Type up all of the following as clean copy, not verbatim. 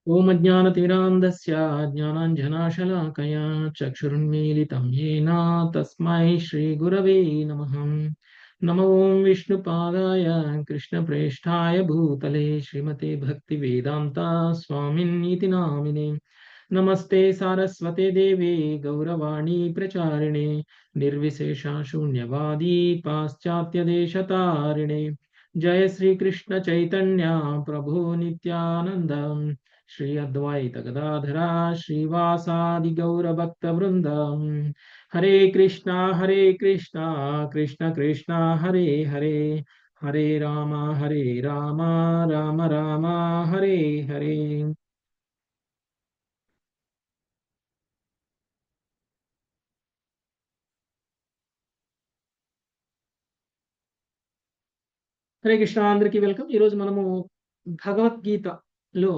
ఓం అజ్ఞానతిమిరాంధస్య జ్ఞానాంజనాశలాకయా చక్షురున్మీలితం येन తస్మై శ్రీగురవే నమః. నమో ఓం విష్ణుపాదాయ కృష్ణప్రేష్ఠాయ భూతలే శ్రీమతే భక్తివేదాంత స్వామిన్నితి నామినే. నమస్తే సారస్వతే దేవే గౌరవాణి ప్రచారిణే నిర్విశేష శూన్యవాది పాశ్చాత్య దేశతారిణే. జయ శ్రీకృష్ణ చైతన్య ప్రభు నిత్యానంద శ్రీ అద్వైత గదాధర శ్రీవాసాది గౌర భక్త బృందం. హరే కృష్ణ కృష్ణ కృష్ణ హరే హరే, హరే రామ రామ రామ హరే హరే. హరే కృష్ణ, అందరికీ వెల్కమ్. ఈరోజు మనము భగవద్గీతలో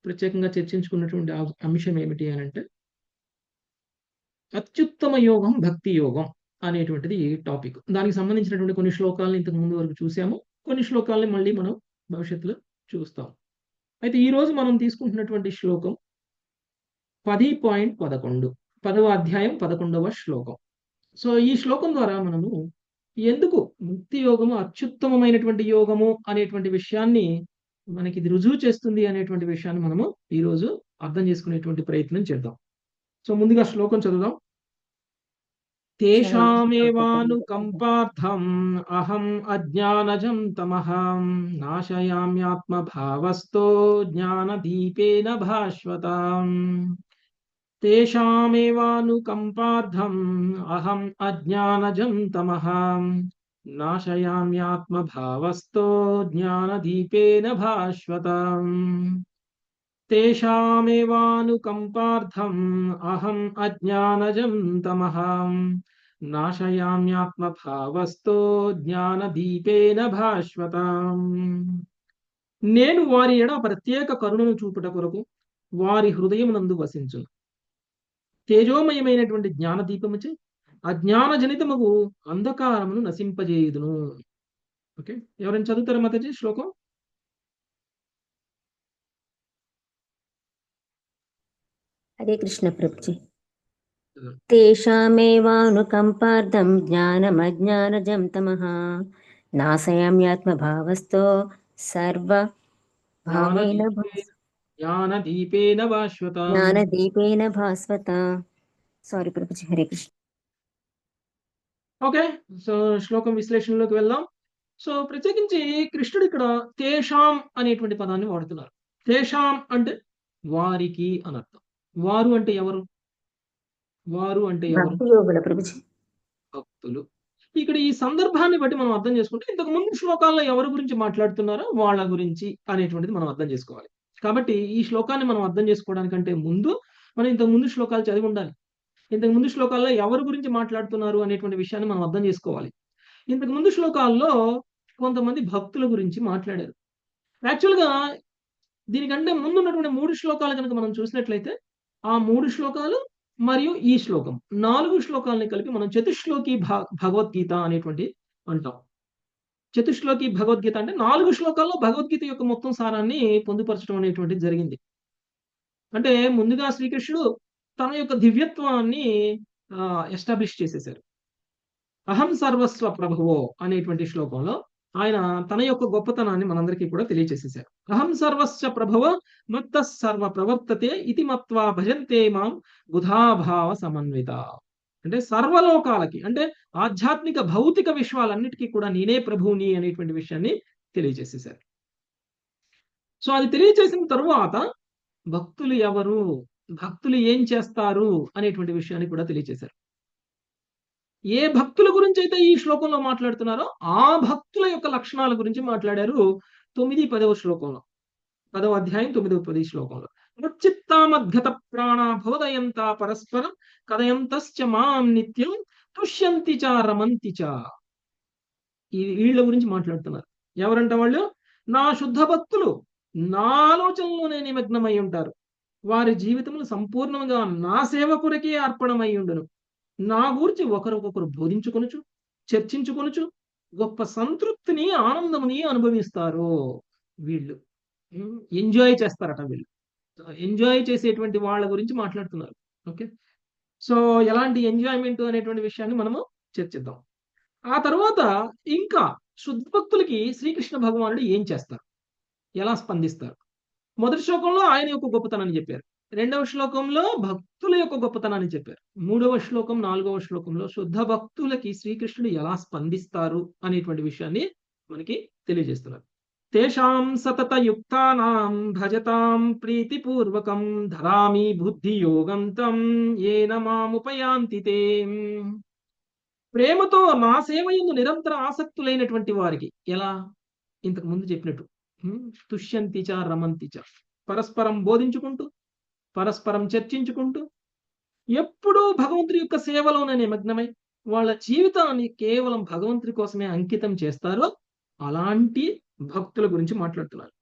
ప్రత్యేకంగా చర్చించుకున్నటువంటి అంశం ఏమిటి అని అంటే, అత్యుత్తమ యోగం భక్తి యోగం అనేటువంటిది టాపిక్. దానికి సంబంధించినటువంటి కొన్ని శ్లోకాలను ఇంతకు ముందు వరకు చూసాము, కొన్ని శ్లోకాలని మళ్ళీ మనం భవిష్యత్తులో చూస్తాం. అయితే ఈ రోజు మనం తీసుకుంటున్నటువంటి శ్లోకం 10.11, 10వ అధ్యాయం 11వ శ్లోకం. సో ఈ శ్లోకం ద్వారా మనము ఎందుకు ముక్తి యోగము అత్యుత్తమమైనటువంటి యోగము అనేటువంటి విషయాన్ని మనకి ఇది రుజువు చేస్తుంది అనేటువంటి విషయాన్ని మనము ఈరోజు అర్థం చేసుకునేటువంటి ప్రయత్నం చేద్దాం. సో ముందుగా శ్లోకం చదువుదాం. తేషామేవానుకంపార్థం అహం అజ్ఞానజం తమహం నాశయామ్యాత్మభావస్తో జ్ఞానదీపేన భాస్వతాం. తేషామేవానుకంపార్థం అహం అజ్ఞానజం తమహం నాశయామ్యాత్మభావస్తో జ్ఞానదీపేన భాస్వతాం. తేషామేవానుకంపార్థం అహం అజ్ఞానజం తమహం నాశయామ్యాత్మభావస్తో జ్ఞానదీపేన భాస్వతాం. నేను వారి ఎడ ప్రత్యేక కరుణను చూపుట కొరకు వారి హృదయమునందు వసించును. తేజోమయమైనటువంటి జ్ఞానదీపముచే అజ్ఞానజనితముగు అంధకారమును నశింపజేయుదును. ఓకే, ఎవరైనా చదువుతారా మాతాజీ శ్లోకం? Hare Krishna Prabhuji. తేషామేవానుకంపార్థం జ్ఞానమజ్ఞానజం తమః నాశయామ్యాత్మభావస్తో సర్వభావేన జ్ఞానదీపేన భాస్వత. జ్ఞానదీపేన భాస్వత. Sorry Prabhuji, Hare Krishna. Okay, so శ్లోకం విశ్లేషణలోకి వెళ్దాం. సో ప్రత్యేకించి కృష్ణుడు ఇక్కడ తేషాం అనేటువంటి పదాన్ని వాడుతున్నారు. తేషాం అంటే వారికి అని అర్థం. వారు అంటే ఎవరు? వారు అంటే ఎవరు? భక్తి యోగుల ప్రభుజీ. భక్తులు. ఇక్కడ ఈ సందర్భాన్ని బట్టి మనం అర్థం చేసుకుంటే ఇంతకు ముందు శ్లోకాల్లో ఎవరి గురించి మాట్లాడుతున్నారో వాళ్ళ గురించి అనేటువంటిది మనం అర్థం చేసుకోవాలి. కాబట్టి ఈ శ్లోకాన్ని మనం అర్థం చేసుకోవడానికంటే ముందు మనం ఇంతకు ముందు శ్లోకాలు చదివి ఉండాలి. ఇంతకు ముందు శ్లోకాల్లో ఎవరి గురించి మాట్లాడుతున్నారు అనేటువంటి విషయాన్ని మనం అర్థం చేసుకోవాలి. ఇంతకు ముందు శ్లోకాల్లో కొంతమంది భక్తుల గురించి మాట్లాడారు. యాక్చువల్గా దీనికంటే ముందు ఉన్నటువంటి 3 శ్లోకాలు కనుక మనం చూసినట్లయితే, ఆ 3 శ్లోకాలు మరియు ఈ శ్లోకం 4 శ్లోకాలని కలిపి మనం చతుశ్లోకి భగవద్గీత అనేటువంటి అంటాం. చతుశ్లోకి భగవద్గీత అంటే 4 శ్లోకాల్లో భగవద్గీత యొక్క మొత్తం సారాన్ని పొందుపరచడం అనేటువంటిది జరిగింది. అంటే ముందుగా శ్రీకృష్ణుడు తన యొక్క దివ్యత్వాన్ని ఎస్టాబ్లిష్ చేసేశారు. అహం సర్వస్వ ప్రభువో అనేటువంటి శ్లోకంలో ఆయన తన యొక్క గొప్పతనాన్ని మనందరికీ కూడా తెలియజేసేశారు. అహం సర్వస్వ ప్రభువ మత్త సర్వ ప్రవర్తతే ఇది మత్వా భజంతే మాం బుధాభావ సమన్విత. అంటే సర్వలోకాలకి, అంటే ఆధ్యాత్మిక భౌతిక విశ్వాలన్నిటికీ కూడా నేనే ప్రభువుని అనేటువంటి విషయాన్ని తెలియజేసేశారు. సో అది తెలియజేసిన తరువాత భక్తులు ఎవరు, భక్తులు ఏం చేస్తారు అనేటువంటి విషయాన్ని కూడా తెలియజేశారు. ఏ భక్తుల గురించి అయితే ఈ శ్లోకంలో మాట్లాడుతున్నారో ఆ భక్తుల యొక్క లక్షణాల గురించి మాట్లాడారు 9, 10వ శ్లోకంలో, 10వ అధ్యాయం 9, 10 శ్లోకంలో. మచ్చిత్తామద్గత ప్రాణ బోధయంత పరస్పరం కథయంతశ్చ మాం నిత్యం తుష్యంతి చ రమంతి చ. ఈ వీళ్ళ గురించి మాట్లాడుతున్నారు. ఎవరంట వాళ్ళు? నా శుద్ధ భక్తులు, నా ఆలోచనలోనే నిమగ్నమై ఉంటారు. వారి జీవితములు సంపూర్ణంగా నా సేవ కొరకే అర్పణమై ఉండును. నా గురించి ఒకరికొకరు బోధించుకొనుచు, చర్చించుకొనుచు గొప్ప సంతృప్తిని, ఆనందముని అనుభవిస్తారు. వీళ్ళు ఎంజాయ్ చేస్తారట వీళ్ళు. ఎంజాయ్ చేసేటువంటి వాళ్ళ గురించి మాట్లాడుతున్నారు. ఓకే. సో ఎలాంటి ఎంజాయ్మెంట్ అనేటువంటి విషయాన్ని మనము చర్చిద్దాం. ఆ తర్వాత ఇంకా శుద్ధ భక్తులకి శ్రీకృష్ణ భగవానుడు ఏం చేస్తారు, ఎలా స్పందిస్తారు? మొదటి శ్లోకంలో ఆయన యొక్క గొప్పతనాన్ని చెప్పారు. రెండవ శ్లోకంలో భక్తుల యొక్క గొప్పతనాన్ని చెప్పారు. మూడవ శ్లోకం, నాలుగవ శ్లోకంలో శుద్ధ భక్తులకి శ్రీకృష్ణుడు ఎలా స్పందిస్తారు అనేటువంటి విషయాన్ని మనకి తెలియజేస్తున్నారు. తేషాం సతత యుక్తానాం భజతాం ప్రీతిపూర్వకం ధరామి బుద్ధి యోగం తం ఏన మాముపయాంతి తే. ప్రేమతో నా సేవ యందు నిరంతర ఆసక్తులైనటువంటి వారికి ఎలా? ఇంతకు ముందు చెప్పినట్టు తుష్యంతి చ రమంతి చ, పరస్పరం బోధించుకుంటూ, పరస్పరం చర్చించుకుంటూ, ఎప్పుడూ భగవంతుడి యొక్క సేవలోనే నిమగ్నమై వాళ్ళ జీవితాన్ని కేవలం భగవంతుడి కోసమే అంకితం చేస్తారో అలాంటి భక్తుల గురించి మాట్లాడుతున్నారు.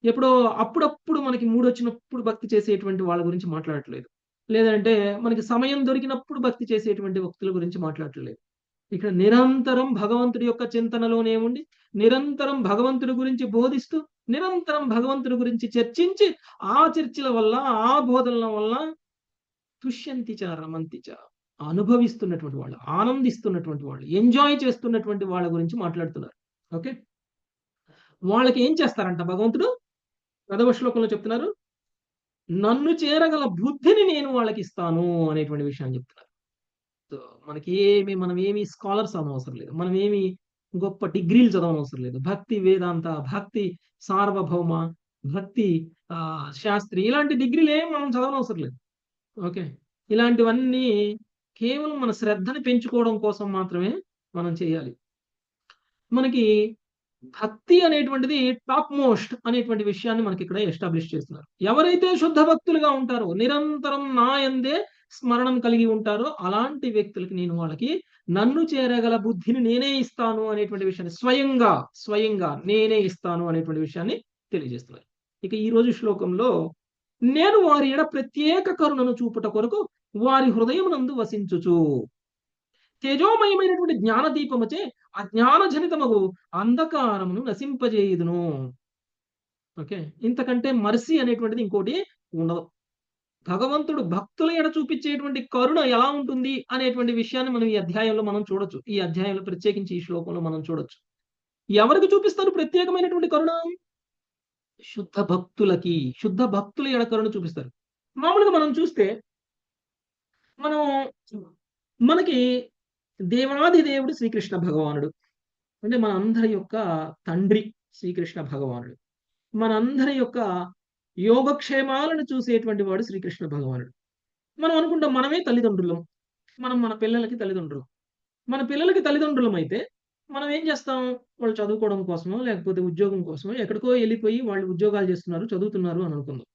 ఎప్పుడో అప్పుడప్పుడు మనకి మూడొచ్చినప్పుడు భక్తి చేసేటువంటి వాళ్ళ గురించి మాట్లాడట్లేదు. లేదంటే మనకి సమయం దొరికినప్పుడు భక్తి చేసేటువంటి భక్తుల గురించి మాట్లాడట్లేదు. ఇక్కడ నిరంతరం భగవంతుడి యొక్క చింతనలోనే ఉండి, నిరంతరం భగవంతుడి గురించి బోధిస్తూ, నిరంతరం భగవంతుడి గురించి చర్చించి, ఆ చర్చల వల్ల, ఆ బోధనల వల్ల తుష్యంతి చ రమంతి చ, అనుభవిస్తున్నటువంటి వాళ్ళు, ఆనందిస్తున్నటువంటి వాళ్ళు, ఎంజాయ్ చేస్తున్నటువంటి వాళ్ళ గురించి మాట్లాడుతున్నారు. ఓకే. వాళ్ళకి ఏం చేస్తారంట భగవంతుడు? 10వ శ్లోకంలో చెప్తున్నారు, నన్ను చేరగల బుద్ధిని నేను వాళ్ళకి ఇస్తాను అనేటువంటి విషయాన్ని చెప్తున్నారు. సో మనం ఏమి స్కాలర్స్ అవసరం లేదు, మనం ఏమి గొప్ప డిగ్రీలు చదవనవసరం లేదు. భక్తి వేదాంత, భక్తి సార్వభౌమ, భక్తి శాస్త్రి, ఇలాంటి డిగ్రీలు ఏం మనం చదవనవసరం లేదు. ఓకే. ఇలాంటివన్నీ కేవలం మన శ్రద్ధని పెంచుకోవడం కోసం మాత్రమే మనం చేయాలి. మనకి భక్తి అనేటువంటిది టాప్ మోస్ట్ అనేటువంటి విషయాన్ని మనకి ఇక్కడ ఎస్టాబ్లిష్ చేస్తున్నారు. ఎవరైతే శుద్ధ భక్తులుగా ఉంటారో, నిరంతరం నా యందే స్మరణం కలిగి ఉంటారో అలాంటి వ్యక్తులకి నేను వాళ్ళకి నన్ను చేరగల బుద్ధిని నేనే ఇస్తాను అనేటువంటి విషయాన్ని స్వయంగా నేనే ఇస్తాను అనేటువంటి విషయాన్ని తెలియజేస్తున్నారు. ఇక ఈ రోజు శ్లోకంలో, నేను వారి ఎడ ప్రత్యేక కరుణను చూపుట కొరకు వారి హృదయమునందు వసించుచు తేజోమయమైనటువంటి జ్ఞాన దీపముచే అజ్ఞానజనితమగు అంధకారమును నశింపజేయుదును. ఓకే. ఇంతకంటే మర్సీ అనేటువంటిది ఇంకోటి ఉండదు. భగవంతుడు భక్తుల ఎడ చూపించేటువంటి కరుణ ఎలా ఉంటుంది అనేటువంటి విషయాన్ని మనం ఈ అధ్యాయంలో మనం చూడొచ్చు. ఈ అధ్యాయంలో ప్రత్యేకించి ఈ శ్లోకంలో మనం చూడొచ్చు. ఎవరికి చూపిస్తారు ప్రత్యేకమైనటువంటి కరుణ? శుద్ధ భక్తులకి, శుద్ధ భక్తుల ఎడ కరుణ చూపిస్తారు. మామూలుగా మనం చూస్తే మనం మనకి దేవాది దేవుడు శ్రీకృష్ణ భగవానుడు, అంటే మనందరి యొక్క తండ్రి శ్రీకృష్ణ భగవానుడు. మనందరి యొక్క యోగక్షేమాలను చూసేటువంటి వాడు శ్రీకృష్ణ భగవానుడు. మనం అనుకుంటాం మనమే తల్లిదండ్రులం, మనం మన పిల్లలకి తల్లిదండ్రులు. మన పిల్లలకి తల్లిదండ్రులం అయితే మనం ఏం చేస్తాం? వాళ్ళు చదువుకోవడం కోసమో లేకపోతే ఉద్యోగం కోసమో ఎక్కడికో వెళ్ళిపోయి వాళ్ళు ఉద్యోగాలు చేస్తున్నారు, చదువుతున్నారు అని అనుకుందాం.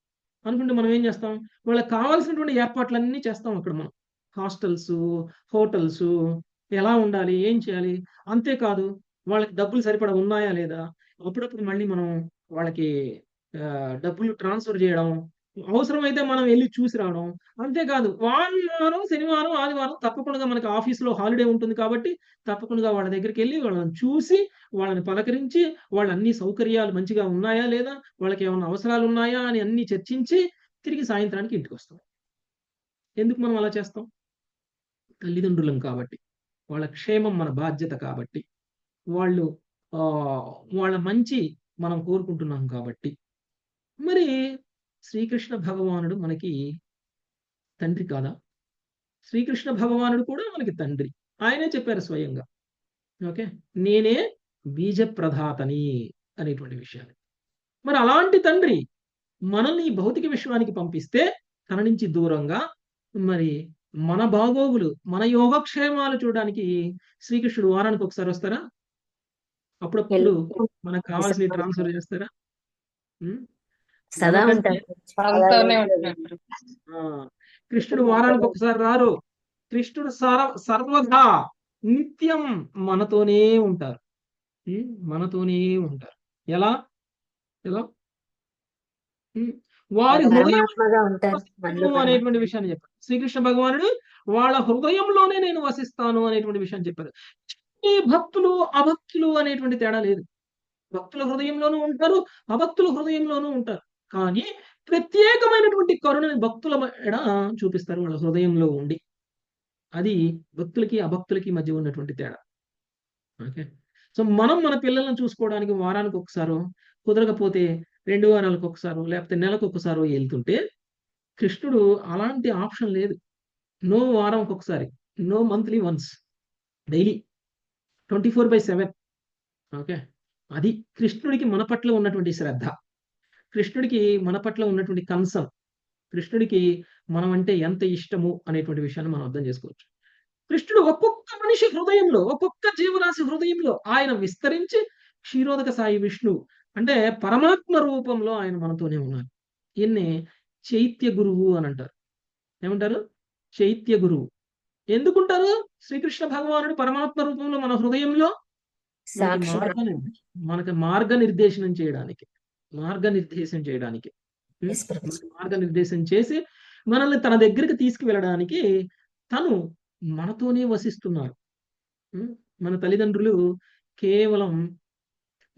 అనుకుంటే మనం ఏం చేస్తాం? వాళ్ళకి కావాల్సినటువంటి ఏర్పాట్లన్నీ చేస్తాం. అక్కడ మనం హాస్టల్స్, హోటల్స్, ఎలా ఉండాలి, ఏం చేయాలి, అంతేకాదు వాళ్ళకి డబ్బులు సరిపడా ఉన్నాయా లేదా, అప్పుడప్పుడు మళ్ళీ మనం వాళ్ళకి డబ్బులు ట్రాన్స్ఫర్ చేయడం, అవసరమైతే మనం వెళ్ళి చూసి రావడం. అంతేకాదు వారం, శనివారం, ఆదివారం తప్పకుండా మనకి ఆఫీస్లో హాలిడే ఉంటుంది కాబట్టి తప్పకుండా వాళ్ళ దగ్గరికి వెళ్ళి వాళ్ళని చూసి, వాళ్ళని పలకరించి, వాళ్ళ అన్ని సౌకర్యాలు మంచిగా ఉన్నాయా లేదా, వాళ్ళకి ఏమైనా అవసరాలు ఉన్నాయా అని అన్ని చర్చించి తిరిగి సాయంత్రానికి ఇంటికి వస్తాం. ఎందుకు మనం అలా చేస్తాం? తల్లిదండ్రులం కాబట్టి, వాళ్ళ క్షేమం మన బాధ్యత కాబట్టి, వాళ్ళు వాళ్ళ మంచి మనం కోరుకుంటున్నాం కాబట్టి. మరి శ్రీకృష్ణ భగవానుడు మనకి తండ్రి కాదా? శ్రీకృష్ణ భగవానుడు కూడా మనకి తండ్రి. ఆయనే చెప్పారు స్వయంగా. ఓకే. నేనే బీజ ప్రధాతని అనేటువంటి విషయాన్ని. మరి అలాంటి తండ్రి మనల్ని భౌతిక విశ్వానికి పంపిస్తే తన నుంచి దూరంగా మరి మన బాగోగులు, మన యోగక్షేమాలు చూడడానికి శ్రీకృష్ణుడు వారానికి ఒకసారి వస్తారా? అప్పుడప్పుడు మనకు కావాల్సిన ట్రాన్స్ఫర్ చేస్తారా? సదా కృష్ణుడు వారానికి ఒకసారి రారు. కృష్ణుడు సర్వదా నిత్యం మనతోనే ఉంటారు. మనతోనే ఉంటారు. ఎలా ఎలా వారి హృదయం అనేటువంటి విషయాన్ని చెప్పారు. శ్రీకృష్ణ భగవానుడు వాళ్ళ హృదయంలోనే నేను వసిస్తాను అనేటువంటి విషయాన్ని చెప్పారు. ఈ భక్తులు అభక్తులు అనేటువంటి తేడా లేదు. భక్తుల హృదయంలోనూ ఉంటారు, అభక్తుల హృదయంలోనూ ఉంటారు. కానీ ప్రత్యేకమైనటువంటి కరుణని భక్తుల ఎడ చూపిస్తారు వాళ్ళ హృదయంలో ఉండి. అది భక్తులకి అభక్తులకి మధ్య ఉన్నటువంటి తేడా. ఓకే. సో మనం మన పిల్లల్ని చూసుకోవడానికి వారానికి ఒకసారో, కుదరకపోతే 2 వారాలకు ఒకసారో, లేకపోతే నెలకు ఒకసారో వెళ్తుంటే, కృష్ణుడు అలాంటి ఆప్షన్ లేదు. నో వారంకి ఒకసారి, no monthly once, daily 24/7. Okay. అది కృష్ణుడికి మన పట్ల ఉన్నటువంటి శ్రద్ధ. కృష్ణుడికి మన పట్ల ఉన్నటువంటి కన్సర్న్. కృష్ణుడికి మనం అంటే ఎంత ఇష్టము అనేటువంటి విషయాన్ని మనం అర్థం చేసుకోవచ్చు. కృష్ణుడు ఒక్కొక్క మనిషి హృదయంలో, ఒక్కొక్క జీవరాశి హృదయంలో ఆయన విస్తరించి క్షీరోదక సాయి విష్ణువు అంటే పరమాత్మ రూపంలో ఆయన మనతోనే ఉన్నారు. ఈయన్ని చైత్య గురువు అని అంటారు. ఏమంటారు? చైత్య గురువు. ఎందుకుంటారు? శ్రీకృష్ణ భగవానుడు పరమాత్మ రూపంలో మన హృదయంలో మనకి మార్గనిర్దేశనం చేయడానికి. మనకి మార్గనిర్దేశం చేసి మనల్ని తన దగ్గరికి తీసుకువెళ్ళడానికి తను మనతోనే వసిస్తున్నారు. మన తల్లిదండ్రులు కేవలం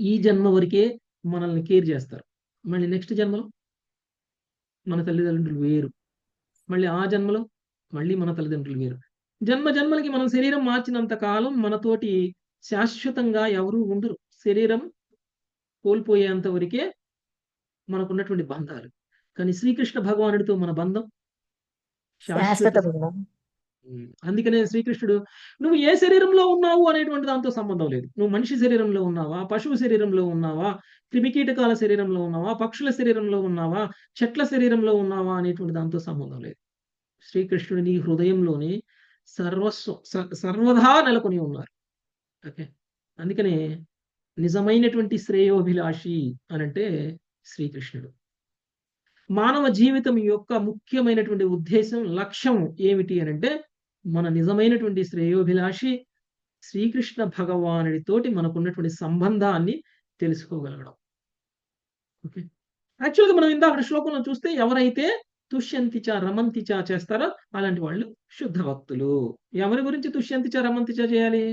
ఈ జన్మ వరకే మనల్ని కేర్ చేస్తారు. మళ్ళీ నెక్స్ట్ జన్మలో మన తల్లిదండ్రులు వేరు. మళ్ళీ ఆ జన్మలో మళ్ళీ మన తల్లిదండ్రులు వేరు. జన్మలకి మనం శరీరం మార్చినంత కాలం మనతోటి శాశ్వతంగా ఎవరూ ఉండరు. శరీరం కోల్పోయేంత వరకే మనకున్నటువంటి బంధాలు. కానీ శ్రీకృష్ణ భగవానుడితో మన బంధం శాశ్వత. అందుకనే శ్రీకృష్ణుడు నువ్వు ఏ శరీరంలో ఉన్నావు అనేటువంటి దాంతో సంబంధం లేదు. నువ్వు మనిషి శరీరంలో ఉన్నావా, పశువు శరీరంలో ఉన్నావా, క్రిమికీటకాల శరీరంలో ఉన్నావా, పక్షుల శరీరంలో ఉన్నావా, చెట్ల శరీరంలో ఉన్నావా అనేటువంటి దాంతో సంబంధం లేదు. శ్రీకృష్ణుడు నీ హృదయంలోనే సర్వదా నెలకొని ఉన్నారు. ఓకే. అందుకనే నిజమైనటువంటి శ్రేయోభిలాషి అనంటే శ్రీకృష్ణుడు. మానవ జీవితం యొక్క ముఖ్యమైనటువంటి ఉద్దేశం, లక్ష్యం ఏమిటి అనంటే మన నిజమైనటువంటి శ్రేయోభిలాషి శ్రీకృష్ణ భగవానుడితోటి మనకున్నటువంటి సంబంధాన్ని తెలుసుకోగలగడం. ఓకే. యాక్చువల్గా మనం ఇందాక శ్లోకంలో చూస్తే ఎవరైతే తుష్యంతిచ రమంతిచ చేస్తారో అలాంటి వాళ్ళు శుద్ధ భక్తులు. ఎవరి గురించి తుష్యంతిచ రమంతిచ చేయాలి?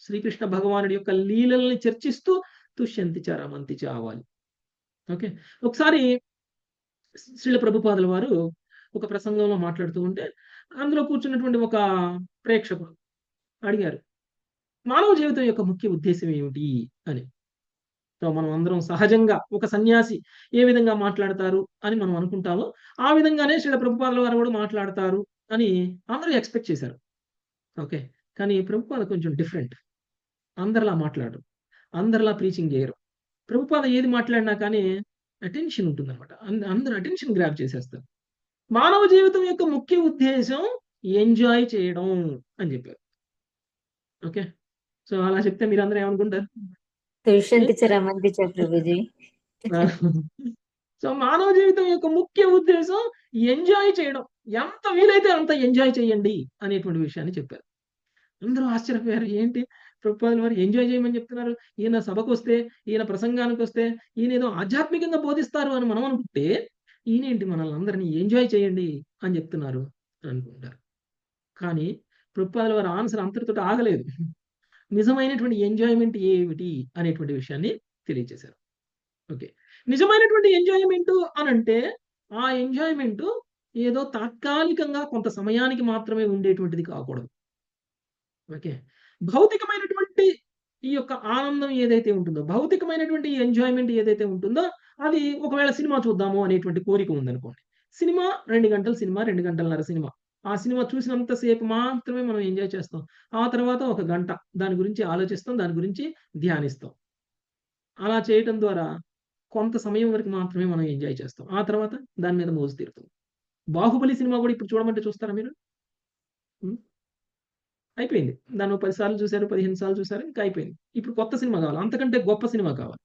శ్రీకృష్ణ భగవానుడి యొక్క లీలల్ని చర్చిస్తూ తుష్యంతిచ రమంతిచ అవ్వాలి. ఓకే. ఒకసారి శ్రీల ప్రభుపాదుల వారు ఒక ప్రసంగంలో మాట్లాడుతూ ఉంటే అందులో కూర్చున్నటువంటి ఒక ప్రేక్షకుడు అడిగారు, మానవ జీవితం యొక్క ముఖ్య ఉద్దేశం ఏమిటి అని. సో మనం అందరం సహజంగా ఒక సన్యాసి ఏ విధంగా మాట్లాడతారు అని మనం అనుకుంటామో ఆ విధంగానే శ్రీల ప్రభుపాదుల వారు కూడా మాట్లాడతారు అని అందరూ ఎక్స్పెక్ట్ చేశారు. ఓకే. కానీ ప్రభుపాద కొంచెం డిఫరెంట్. అందరిలా మాట్లాడరు, అందరిలా ప్రీచింగ్ చేయరు. ప్రభుపాద ఏది మాట్లాడినా కానీ అటెన్షన్ ఉంటుందన్నమాట. అందరూ అటెన్షన్ గ్రాబ్ చేసేస్తారు. మానవ జీవితం యొక్క ముఖ్య ఉద్దేశం ఎంజాయ్ చేయడం అని చెప్పారు. ఓకే. సో అలా చెప్తే మీరు అందరూ ఏమనుకుంటారు? సో మానవ జీవితం యొక్క ముఖ్య ఉద్దేశం ఎంజాయ్ చేయడం. ఎంత వీలైతే అంత ఎంజాయ్ చేయండి అనేటువంటి విషయాన్ని చెప్పారు. అందరూ ఆశ్చర్యపోయారు. ఏంటి ప్రభుపాదుల వారు ఎంజాయ్ చేయమని చెప్తున్నారు? ఈయన సభకు వస్తే, ఈయన ప్రసంగానికి వస్తే ఈయన ఏదో ఆధ్యాత్మికంగా బోధిస్తారు అని మనం అనుకుంటే ఈయనేంటి మనల్ని అందరినీ ఎంజాయ్ చేయండి అని చెప్తున్నారు అనుకుంటారు. కానీ ప్రభుపాదుల వారి ఆన్సర్ అంతటితో ఆగలేదు. నిజమైనటువంటి ఎంజాయ్మెంట్ ఏమిటి అనేటువంటి విషయాన్ని తెలియజేశారు. ఓకే. నిజమైనటువంటి ఎంజాయ్మెంట్ అనంటే ఆ ఎంజాయ్మెంట్ ఏదో తాత్కాలికంగా కొంత సమయానికి మాత్రమే ఉండేటువంటిది కాకూడదు. ఓకే. భౌతికమైనటువంటి ఈ యొక్క ఆనందం ఏదైతే ఉంటుందో, భౌతికమైనటువంటి ఎంజాయ్మెంట్ ఏదైతే ఉంటుందో అది ఒకవేళ సినిమా చూద్దాము అనేటువంటి కోరిక ఉందనుకోండి. సినిమా 2 గంటల సినిమా, 2 గంటలన్నర సినిమా. ఆ సినిమా చూసినంత సేపు మాత్రమే మనం ఎంజాయ్ చేస్తాం. ఆ తర్వాత 1 గంట దాని గురించి ఆలోచిస్తాం, దాని గురించి ధ్యానిస్తాం. అలా చేయటం ద్వారా కొంత సమయం వరకు మాత్రమే మనం ఎంజాయ్ చేస్తాం. ఆ తర్వాత దాని మీద మోజు తీరుతుంది. బాహుబలి సినిమా కూడా ఇప్పుడు చూడమంటే చూస్తారా మీరు? అయిపోయింది. దాన్ని 10 సార్లు చూసారు, 15 సార్లు చూసారు, ఇంకా అయిపోయింది. ఇప్పుడు కొత్త సినిమా కావాలి, అంతకంటే గొప్ప సినిమా కావాలి,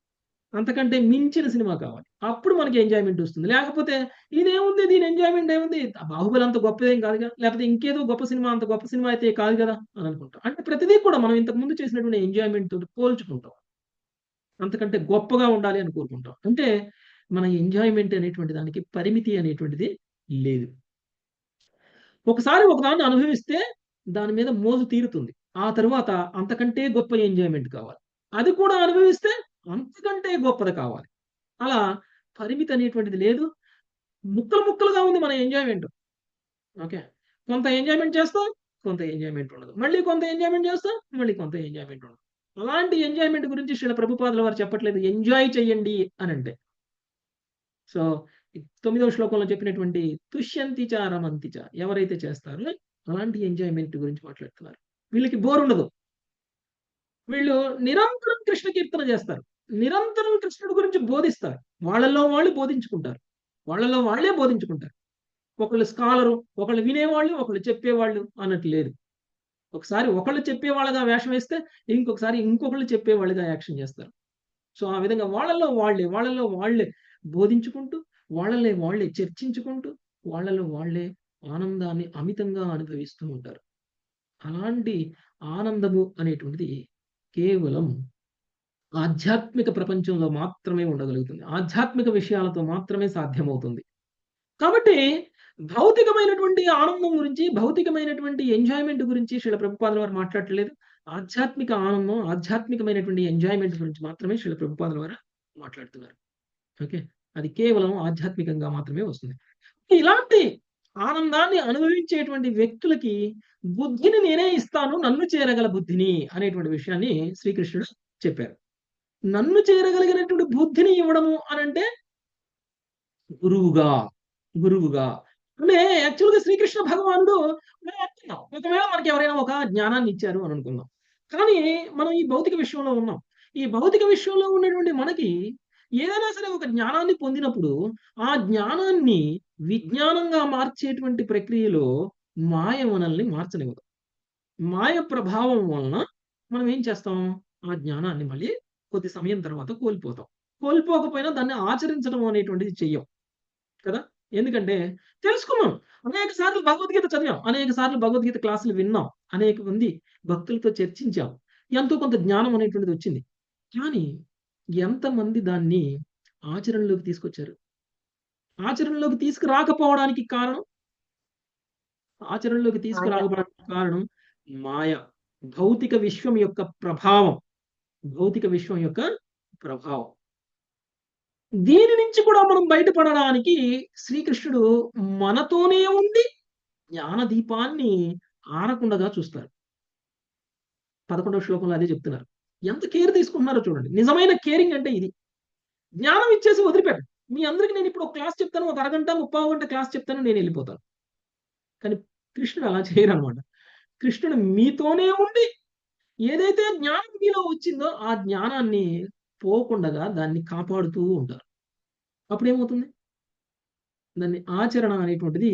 అంతకంటే మించిన సినిమా కావాలి. అప్పుడు మనకి ఎంజాయ్మెంట్ వస్తుంది. లేకపోతే ఇదేముంది, దీని ఎంజాయ్మెంట్ ఏముంది, బాహుబలి అంత గొప్పదేం కాదుగా, లేకపోతే ఇంకేదో గొప్ప సినిమా అంత గొప్ప సినిమా అయితే కాదు కదా అని అనుకుంటాం. అంటే ప్రతిదీ కూడా మనం ఇంతకు ముందు చేసినటువంటి ఎంజాయ్మెంట్ తోటి పోల్చుకుంటాం. అంతకంటే గొప్పగా ఉండాలి అని కోరుకుంటాం. అంటే మన ఎంజాయ్మెంట్ అనేటువంటి దానికి పరిమితి అనేటువంటిది లేదు. ఒకసారి ఒకదాన్ని అనుభవిస్తే దాని మీద మోజు తీరుతుంది. ఆ తర్వాత అంతకంటే గొప్ప ఎంజాయ్మెంట్ కావాలి. అది కూడా అనుభవిస్తే అంతకంటే గొప్పది కావాలి. అలా పరిమితి అనేటువంటిది లేదు. ముక్కలు ముక్కలుగా ఉంది మన ఎంజాయ్మెంట్. ఓకే. కొంత ఎంజాయ్మెంట్ చేస్తాం, కొంత ఎంజాయ్మెంట్ ఉండదు. మళ్ళీ కొంత ఎంజాయ్మెంట్ చేస్తాం, మళ్ళీ కొంత ఎంజాయ్మెంట్ ఉండదు. అలాంటి ఎంజాయ్మెంట్ గురించి శ్రీల ప్రభుపాదుల వారు చెప్పట్లేదు ఎంజాయ్ చెయ్యండి అని అంటే. సో 9వ శ్లోకంలో చెప్పినటువంటి తుష్యంతి చ రమంతి చ ఎవరైతే చేస్తారో అలాంటి ఎంజాయ్మెంట్ గురించి మాట్లాడుతున్నారు. వీళ్ళకి బోర్ ఉండదు. వీళ్ళు నిరంతరం కృష్ణ కీర్తన చేస్తారు. నిరంతరం కృష్ణుడి గురించి బోధిస్తారు. వాళ్ళలో వాళ్ళు బోధించుకుంటారు. వాళ్ళలో వాళ్ళే బోధించుకుంటారు. ఒకళ్ళు స్కాలరు, ఒకళ్ళు వినేవాళ్ళు, ఒకళ్ళు చెప్పేవాళ్ళు అన్నట్టు లేదు. ఒకసారి ఒకళ్ళు చెప్పేవాళ్ళగా వేషం వేస్తే ఇంకొకసారి ఇంకొకళ్ళు చెప్పేవాళ్ళుగా యాక్షన్ చేస్తారు. సో ఆ విధంగా వాళ్ళలో వాళ్ళే బోధించుకుంటూ, వాళ్ళలో వాళ్ళే చర్చించుకుంటూ, వాళ్ళలో వాళ్ళే ఆనందాన్ని అమితంగా అనుభవిస్తూ ఉంటారు. అలాంటి ఆనందము అనేటువంటిది కేవలం ఆధ్యాత్మిక ప్రపంచంలో మాత్రమే ఉండగలుగుతుంది. ఆధ్యాత్మిక విషయాలతో మాత్రమే సాధ్యమవుతుంది. కాబట్టి భౌతికమైనటువంటి ఆనందం గురించి, భౌతికమైనటువంటి ఎంజాయ్మెంట్ గురించి శ్రీల ప్రభుపాదుల వారు మాట్లాడట్లేదు. ఆధ్యాత్మిక ఆనందం, ఆధ్యాత్మికమైనటువంటి ఎంజాయ్మెంట్ గురించి మాత్రమే శ్రీల ప్రభుపాదుల వారు మాట్లాడుతున్నారు. ఓకే. అది కేవలం ఆధ్యాత్మికంగా మాత్రమే వస్తుంది. ఇలాంటి ఆనందాన్ని అనుభవించేటువంటి వ్యక్తులకి బుద్ధిని నేనే ఇస్తాను, నన్ను చేరగల బుద్ధిని అనేటువంటి విషయాన్ని శ్రీకృష్ణుడు చెప్పారు. నన్ను చేరగలిగినటువంటి బుద్ధిని ఇవ్వడము అనంటే గురువుగా గురువుగా అంటే యాక్చువల్గా శ్రీకృష్ణ భగవానుడు మనం అనుకున్నాం ఒకవేళ మనకి ఎవరైనా ఒక జ్ఞానాన్ని ఇచ్చారు అని అనుకుందాం. కానీ మనం ఈ భౌతిక విషయంలో ఉన్నాం. ఈ భౌతిక విషయంలో ఉన్నటువంటి మనకి ఏదైనా సరే ఒక జ్ఞానాన్ని పొందినప్పుడు ఆ జ్ఞానాన్ని విజ్ఞానంగా మార్చేటువంటి ప్రక్రియలో మాయ మనల్ని మార్చనివ్వదు. మాయ ప్రభావం వలన మనం ఏం చేస్తాం? ఆ జ్ఞానాన్ని మళ్ళీ కొద్ది సమయం తర్వాత కోల్పోతాం. కోల్పోకపోయినా దాన్ని ఆచరించడం అనేటువంటిది చెయ్యం కదా. ఎందుకంటే తెలుసుకున్నాం. అనేక సార్లు భగవద్గీత చదివాం. అనేక సార్లు భగవద్గీత క్లాసులు విన్నాం. అనేక మంది భక్తులతో చర్చించాం. ఎంతో కొంత జ్ఞానం అనేటువంటిది వచ్చింది. కానీ ఎంతమంది దాన్ని ఆచరణలోకి తీసుకొచ్చారు? ఆచరణలోకి తీసుకురాకపోవడానికి కారణం ఆచరణలోకి తీసుకురాకపోవడానికి కారణం మాయ. భౌతిక విశ్వం యొక్క ప్రభావం. భౌతిక విశ్వం యొక్క ప్రభావం. దీని నుంచి కూడా మనం బయటపడడానికి శ్రీకృష్ణుడు మనతోనే ఉండి జ్ఞాన దీపాన్ని ఆరకుండగా చూస్తారు. 11వ శ్లోకంలో అదే చెప్తున్నారు. ఎంత కేర్ తీసుకుంటున్నారో చూడండి. నిజమైన కేరింగ్ అంటే ఇది. జ్ఞానం ఇచ్చేసి వదిలిపెట్టు. మీ అందరికి నేను ఇప్పుడు ఒక క్లాస్ చెప్తాను, ఒక అరగంట, 30 గంట క్లాస్ చెప్తాను, నేను వెళ్ళిపోతాను. కానీ కృష్ణుడు అలా చేయరనమాట. కృష్ణుడు మీతోనే ఉండి ఏదైతే జ్ఞానం మీలో వచ్చిందో ఆ జ్ఞానాన్ని పోకుండగా దాన్ని కాపాడుతూ ఉంటారు. అప్పుడు ఏమవుతుంది? దాన్ని ఆచరణ అనేటువంటిది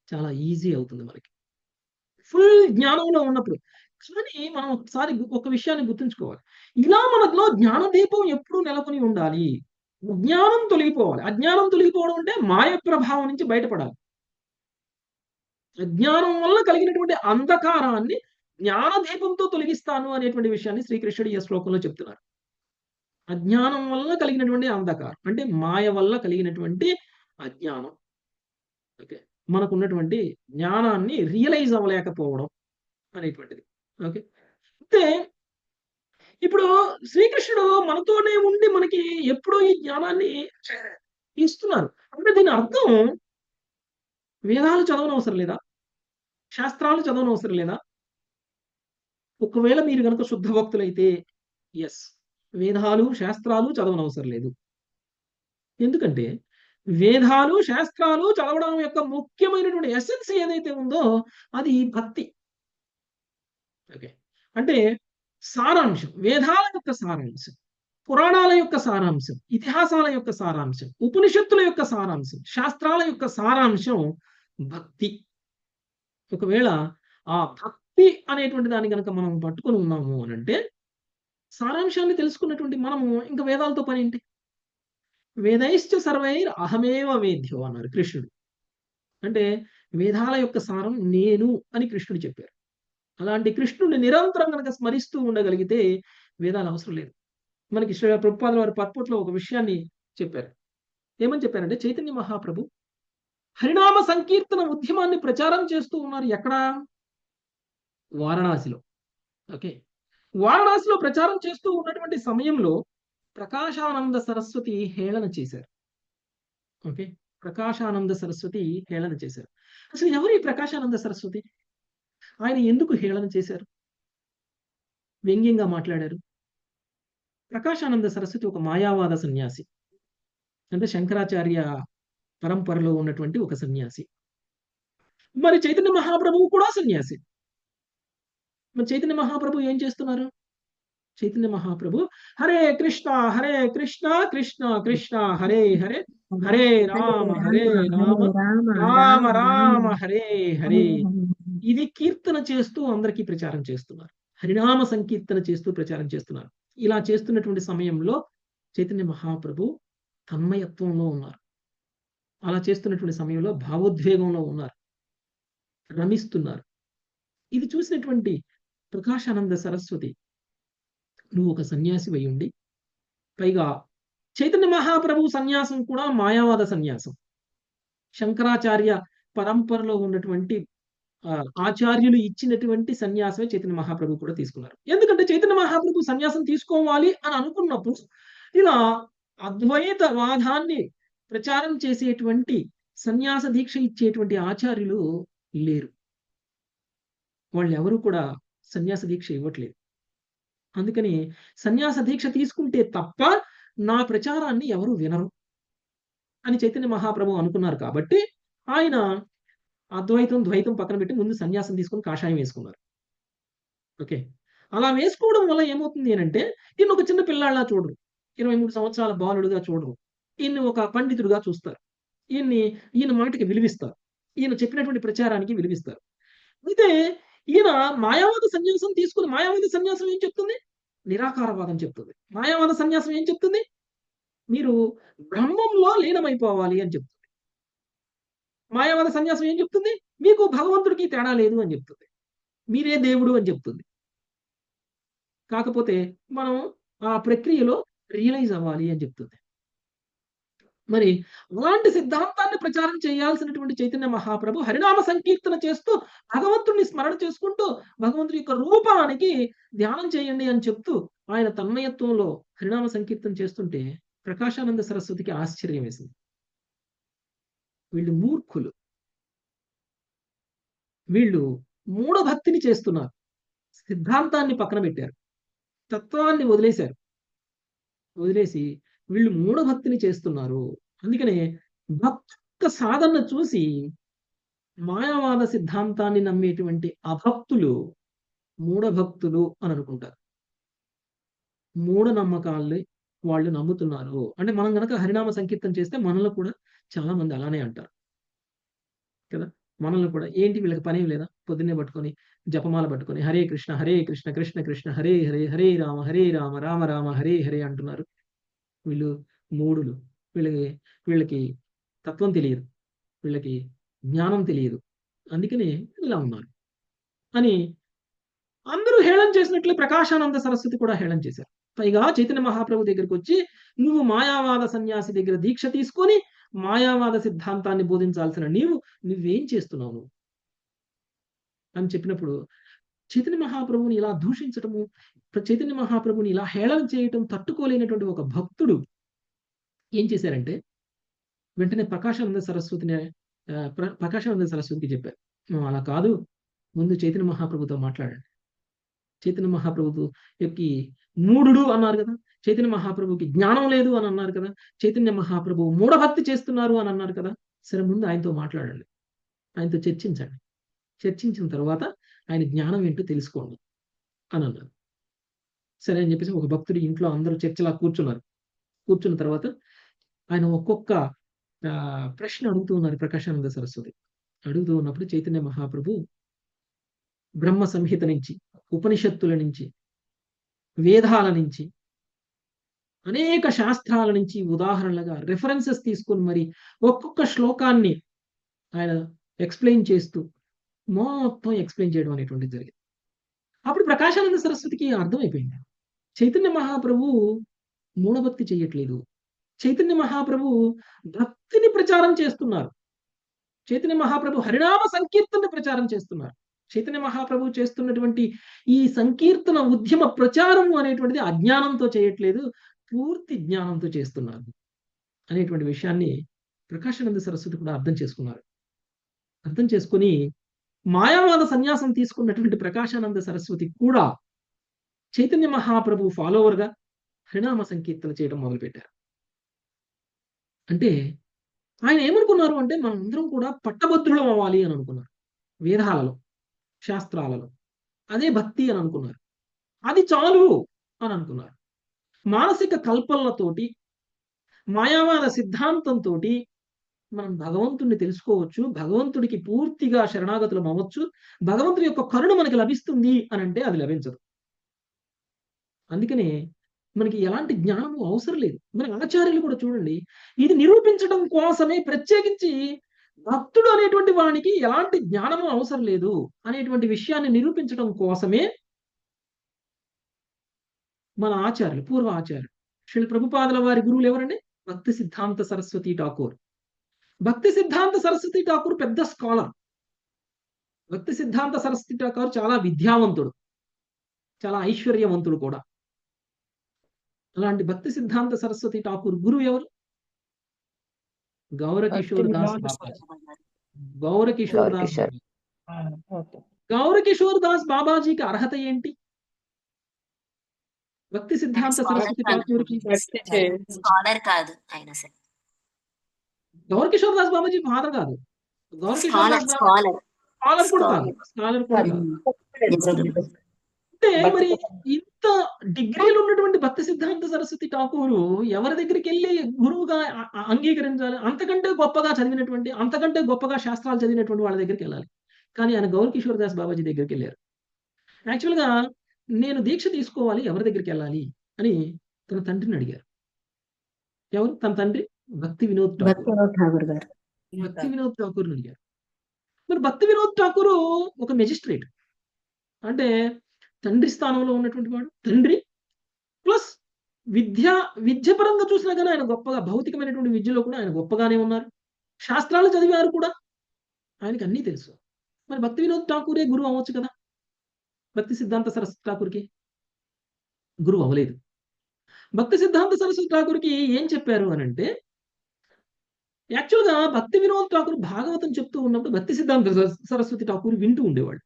చాలా ఈజీ అవుతుంది మనకి. ఫుల్ జ్ఞానంలో ఉన్నప్పుడు. కానీ మనం ఒకసారి ఒక విషయాన్ని గుర్తుంచుకోవాలి. ఇలా మనలో జ్ఞాన దీపం ఎప్పుడూ నెలకొని ఉండాలి. అజ్ఞానం తొలగిపోవాలి. అజ్ఞానం తొలగిపోవడం అంటే మాయ ప్రభావం నుంచి బయటపడాలి. అజ్ఞానం వల్ల కలిగినటువంటి అంధకారాన్ని జ్ఞాన దీపంతో తొలగిస్తాను అనేటువంటి విషయాన్ని శ్రీకృష్ణుడు ఈ శ్లోకంలో చెప్తున్నారు. అజ్ఞానం వల్ల కలిగినటువంటి అంధకారం అంటే మాయ వల్ల కలిగినటువంటి అజ్ఞానం. ఓకే. మనకున్నటువంటి జ్ఞానాన్ని రియలైజ్ అవ్వలేకపోవడం అనేటువంటిది. ఓకే. అయితే ఇప్పుడు శ్రీకృష్ణుడు మనతోనే ఉండి మనకి ఎప్పుడూ ఈ జ్ఞానాన్ని ఇస్తున్నారు. అంటే దీని అర్థం వేదాలు చదవనవసరం లేదా? శాస్త్రాలు చదవనవసరం లేదా? ఒకవేళ మీరు గనక శుద్ధ భక్తులైతే యెస్. వేదాలు, శాస్త్రాలు చదవనవసరం లేదు. ఎందుకంటే వేదాలు, శాస్త్రాలు చదవడం యొక్క ముఖ్యమైనటువంటి ఎసెన్స్ ఏదైతే ఉందో అది భక్తి. ఓకే. అంటే సారాంశం, వేదాల యొక్క సారాంశం, పురాణాల యొక్క సారాంశం, ఇతిహాసాల యొక్క సారాంశం, ఉపనిషత్తుల యొక్క సారాంశం, శాస్త్రాల యొక్క సారాంశం భక్తి. ఒకవేళ ఆ భక్తి అనేటువంటి దాన్ని కనుక మనం పట్టుకొని ఉన్నాము అని అంటే సారాంశాన్ని తెలుసుకున్నటువంటి మనము ఇంకా వేదాలతో పని ఏంటి? వేదైశ్చ సర్వైర్ అహమేవ వేద్యో అన్నారు కృష్ణుడు. అంటే వేదాల యొక్క సారం నేను అని కృష్ణుడు చెప్పారు. అలాంటి కృష్ణుడిని నిరంతరం కనుక స్మరిస్తూ ఉండగలిగితే వేదాలు అవసరం లేదు. మనకి శ్రీ ప్రభుపాదుల వారి పత్పట్లో ఒక విషయాన్ని చెప్పారు. ఏమని చెప్పారంటే చైతన్య మహాప్రభు హరినామ సంకీర్తన ఉద్యమాన్ని ప్రచారం చేస్తూ ఉన్నారు. ఎక్కడ? వారణాసిలో. ఓకే. వారణాసిలో ప్రచారం చేస్తూ ఉన్నటువంటి సమయంలో ప్రకాశానంద సరస్వతి హేళన చేశారు. ఓకే. ప్రకాశానంద సరస్వతి హేళన చేశారు. అసలు ఎవరు ఈ ప్రకాశానంద సరస్వతి? ఆయన ఎందుకు హేళన చేశారు? వ్యంగ్యంగా మాట్లాడారు? ప్రకాశానంద సరస్వతి ఒక మాయావాద సన్యాసి. అంటే శంకరాచార్య పరంపరలో ఉన్నటువంటి ఒక సన్యాసి. మరి చైతన్య మహాప్రభువు కూడా సన్యాసి. మరి చైతన్య మహాప్రభు ఏం చేస్తున్నారు? చైతన్య మహాప్రభు హరే కృష్ణ కృష్ణ కృష్ణ హరే హరే హరే రామ రామ రామ హరే హరే ఇది కీర్తన చేస్తూ అందరికీ ప్రచారం చేస్తున్నారు. హరినామ సంకీర్తన చేస్తూ ప్రచారం చేస్తున్నారు. ఇలా చేస్తున్నటువంటి సమయంలో చైతన్య మహాప్రభు తన్మయత్వంలో ఉన్నారు. అలా చేస్తున్నటువంటి సమయంలో భావోద్వేగంలో ఉన్నారు, రమిస్తున్నారు. ఇది చూసినటువంటి ప్రకాశానంద సరస్వతి, నువ్వు ఒక సన్యాసి అయి ఉండి, పైగా చైతన్య మహాప్రభు సన్యాసం కూడా మాయావాద సన్యాసం. శంకరాచార్య పరంపరలో ఉన్నటువంటి ఆచార్యులు ఇచ్చినటువంటి సన్యాసమే చైతన్య మహాప్రభు కూడా తీసుకున్నారు. ఎందుకంటే చైతన్య మహాప్రభు సన్యాసం తీసుకోవాలి అని అనుకున్నప్పుడు ఇలా అద్వైతవాదాన్ని ప్రచారం చేసేటువంటి సన్యాస దీక్ష ఇచ్చేటువంటి ఆచార్యులు లేరు. వాళ్ళు ఎవరు కూడా సన్యాస దీక్ష ఇవ్వట్లేదు. అందుకని సన్యాస దీక్ష తీసుకుంటే తప్ప నా ప్రచారాన్ని ఎవరు వినరు అని చైతన్య మహాప్రభు అనుకున్నారు. కాబట్టి ఆయన అద్వైతం ద్వైతం పక్కన పెట్టి ముందు సన్యాసం తీసుకుని కాషాయం వేసుకున్నారు. ఓకే, అలా వేసుకోవడం వల్ల ఏమవుతుంది అంటే, ఈయన ఒక చిన్న పిల్లాళ్ళ చూడరు, 23 సంవత్సరాల బాలుడుగా చూడరు, ఈయన్ని ఒక పండితుడుగా చూస్తారు, ఈయన మాటకి విలువిస్తారు, ఈయన చెప్పినటువంటి ప్రచారానికి విలువిస్తారు. అయితే ఈయన మాయావాద సన్యాసం తీసుకుని, మాయావాద సన్యాసం ఏం చెప్తుంది? నిరాకారవాదం చెప్తుంది. మాయావాద సన్యాసం ఏం చెప్తుంది? మీరు బ్రహ్మంలో లీనమైపోవాలి అని చెప్తుంది. మాయావాద సన్యాసం ఏం చెప్తుంది? మీకు భగవంతుడికి తేడా లేదు అని చెప్తుంది. మీరే దేవుడు అని చెప్తుంది. కాకపోతే మనం ఆ ప్రక్రియలో రియలైజ్ అవ్వాలి అని చెప్తుంది. మరి అలాంటి సిద్ధాంతాన్ని ప్రచారం చేయాల్సినటువంటి చైతన్య మహాప్రభు హరినామ సంకీర్తన చేస్తూ భగవంతుడిని స్మరణ చేసుకుంటూ భగవంతుడి యొక్క రూపానికి ధ్యానం చేయండి అని చెప్తూ ఆయన తన్మయత్వంలో హరినామ సంకీర్తన చేస్తుంటే ప్రకాశానంద సరస్వతికి ఆశ్చర్యం వేసింది. వీళ్ళు మూర్ఖులు, వీళ్ళు మూఢభక్తిని చేస్తున్నారు, సిద్ధాంతాన్ని పక్కన పెట్టారు, తత్వాన్ని వదిలేసి వీళ్ళు మూఢభక్తిని చేస్తున్నారు. అందుకనే భక్త సాధన చూసి మాయావాద సిద్ధాంతాన్ని నమ్మేటువంటి అభక్తులు మూఢభక్తులు అని అనుకుంటారు. మూఢనమ్మకాల్ని వాళ్ళు నమ్ముతున్నారు. అంటే మనం గనక హరినామ సంకీర్తన చేస్తే మనలో కూడా చాలా మంది అలానే అంటారు కదా. మనల్ని కూడా ఏంటి వీళ్ళకి పనేం లేదా, పొద్దున్నే పట్టుకొని జపమాల పట్టుకొని హరే కృష్ణ కృష్ణ కృష్ణ హరే హరే హరే రామ రామ రామ హరే హరే అంటున్నారు. వీళ్ళు మూఢులు, వీళ్ళకి తత్వం తెలియదు, వీళ్ళకి జ్ఞానం తెలియదు, అందుకనే ఇలా ఉన్నారు అని అందరూ హేళన చేసినట్లే ప్రకాశానంద సరస్వతి కూడా హేళన చేశారు. పైగా చైతన్య మహాప్రభు దగ్గరికి వచ్చి, నువ్వు మాయావాద సన్యాసి దగ్గర దీక్ష తీసుకొని మాయావాద సిద్ధాంతాన్ని బోధించాల్సిన నువ్వేం చేస్తున్నావు అని చెప్పినప్పుడు చైతన్య మహాప్రభుని ఇలా దూషించటము, చైతన్య మహాప్రభుని ఇలా హేళన చేయటం తట్టుకోలేనటువంటి ఒక భక్తుడు ఏం చేశారంటే వెంటనే ప్రకాశానంద సరస్వతికి చెప్పారు, నువ్వు అలా కాదు, ముందు చైతన్య మహాప్రభుతో మాట్లాడండి. చైతన్య మహాప్రభు యొక్క మూఢుడు అన్నారు కదా, చైతన్య మహాప్రభుకి జ్ఞానం లేదు అని అన్నారు కదా, చైతన్య మహాప్రభు మూఢభక్తి చేస్తున్నారు అని అన్నారు కదా, సరే ముందు ఆయనతో మాట్లాడండి, ఆయనతో చర్చించండి, చర్చించిన తర్వాత ఆయన జ్ఞానం ఏంటో తెలుసుకోండి అని అన్నారు. సరే అని చెప్పేసి ఒక భక్తుడి ఇంట్లో అందరూ చర్చలా కూర్చున్న తర్వాత ఆయన ఒక్కొక్క ప్రశ్న అడుగుతూ ఉన్నారు. ప్రకాశానంద సరస్వతి అడుగుతూ ఉన్నప్పుడు చైతన్య మహాప్రభు బ్రహ్మ సంహిత నుంచి, ఉపనిషత్తుల నుంచి, వేదాల నుంచి, అనేక శాస్త్రాల నుంచి ఉదాహరణలుగా రెఫరెన్సెస్ తీసుకుని మరి ఒక్కొక్క శ్లోకాన్ని ఆయన ఎక్స్ప్లెయిన్ చేస్తూ మొత్తం ఎక్స్ప్లెయిన్ చేయడం అనేటువంటిది జరిగింది. అప్పుడు ప్రకాశానంద సరస్వతికి అర్థమైపోయింది, చైతన్య మహాప్రభు మూఢభక్తి చేయట్లేదు, చైతన్య మహాప్రభు భక్తిని ప్రచారం చేస్తున్నారు, చైతన్య మహాప్రభు హరినామ సంకీర్తన ప్రచారం చేస్తున్నారు, చైతన్య మహాప్రభు చేస్తున్నటువంటి ఈ సంకీర్తన ఉద్యమ ప్రచారం అనేటువంటిది అజ్ఞానంతో చేయట్లేదు, పూర్తి జ్ఞానంతో చేస్తున్నారు అనేటువంటి విషయాన్ని ప్రకాశానంద సరస్వతి కూడా అర్థం చేసుకున్నారు. అర్థం చేసుకొని మాయావాద సన్యాసం తీసుకున్నటువంటి ప్రకాశానంద సరస్వతి కూడా చైతన్య మహాప్రభు ఫాలోవర్గా హరినామ సంకీర్తన చేయడం మొదలుపెట్టారు. అంటే ఆయన ఏమనుకున్నారు అంటే మనందరం కూడా పట్టభద్రులం అవ్వాలి అని అనుకున్నారు. వేదాలలో, శాస్త్రాలలో అదే భక్తి అని అనుకున్నారు. అది చాలు అని అనుకున్నారు. మానసిక కల్పనలతోటి, మాయావాద సిద్ధాంతంతో మనం భగవంతుడిని తెలుసుకోవచ్చు, భగవంతుడికి పూర్తిగా శరణాగతులం అవ్వచ్చు, భగవంతుడి యొక్క కరుణ మనకి లభిస్తుంది అని అంటే అది లభించదు. అందుకనే మనకి ఎలాంటి జ్ఞానము అవసరం లేదు. మన ఆచార్యులు కూడా చూడండి, ఇది నిరూపించడం కోసమే ప్రత్యేకించి భక్తుడు అనేటువంటి వానికి ఎలాంటి జ్ఞానము అవసరం లేదు అనేటువంటి విషయాన్ని నిరూపించడం కోసమే మన ఆచార్యులు, పూర్వ ఆచార్యులు శ్రీ ప్రభుపాదుల వారి గురువులు ఎవరండి? భక్తి సిద్ధాంత సరస్వతి ఠాకూర్. భక్తి సిద్ధాంత సరస్వతి ఠాకూర్ పెద్ద స్కాలర్. భక్తి సిద్ధాంత సరస్వతి ఠాకూర్ చాలా విద్యావంతుడు, చాలా ఐశ్వర్యవంతుడు కూడా. అలాంటి భక్తి సిద్ధాంత సరస్వతి ఠాకూర్ గురువు ఎవరు? గౌరకిషోర్ దాస్ బాబాజీ. గౌరకిషోర్ దాస్ బాబాజీ. గౌరకిషోర్ దాస్ బాబాజీకి అర్హత ఏంటి? భక్తి సిద్ధాంత సరస్వతి ఠాకూర్కి స్కాలర్ కాదు ఆయన సార్. గౌరకిషోర్ దాస్ బాబాజీ ఫాదర్ కాదు. గౌరకిషోర్ దాస్ బాబాజీ స్కాలర్ కూడా కాదు. స్కాలర్ కూడా కాదు. అంటే మరి ఇంత డిగ్రీలు ఉన్నటువంటి భక్తి సిద్ధాంత సరస్వతి ఠాకూరు ఎవరి దగ్గరికి వెళ్ళి గురువుగా అంగీకరించాలి? అంతకంటే గొప్పగా చదివినటువంటి, అంతకంటే గొప్పగా శాస్త్రాలు చదివినటువంటి వాళ్ళ దగ్గరికి వెళ్ళాలి. కానీ ఆయన గౌరకిషోర్ దాస్ బాబాజీ దగ్గరికి వెళ్ళారు. యాక్చువల్గా నేను దీక్ష తీసుకోవాలి, ఎవరి దగ్గరికి వెళ్ళాలి అని తన తండ్రిని అడిగారు. ఎవరు తన తండ్రి? భక్తి వినోద్ ఠాకూర్ గారు. భక్తి వినోద్ ఠాకూర్ని అడిగారు. మరి భక్తి వినోద్ ఠాకూర్ ఒక మెజిస్ట్రేట్, అంటే తండ్రి స్థానంలో ఉన్నటువంటి వాడు. తండ్రి ప్లస్ విద్య పరంగా చూసినా కానీ ఆయన గొప్పగా, భౌతికమైనటువంటి విద్యలో కూడా ఆయన గొప్పగానే ఉన్నారు. శాస్త్రాలు చదివారు కూడా, ఆయనకి అన్నీ తెలుసు. మరి భక్తి వినోద్ ఠాకూరే గురువు అవ్వచ్చు కదా. భక్తి సిద్ధాంత సరస్వతి ఠాకూర్కి గురువు అవ్వలేదు. భక్తి సిద్ధాంత సరస్వతి ఠాకూర్కి ఏం చెప్పారు అని అంటే, యాక్చువల్గా భక్తి వినోద్ ఠాకూర్ భాగవతం చెప్తూ ఉన్నప్పుడు భక్తి సిద్ధాంత సరస్వతి ఠాకూర్ వింటూ ఉండేవాడు.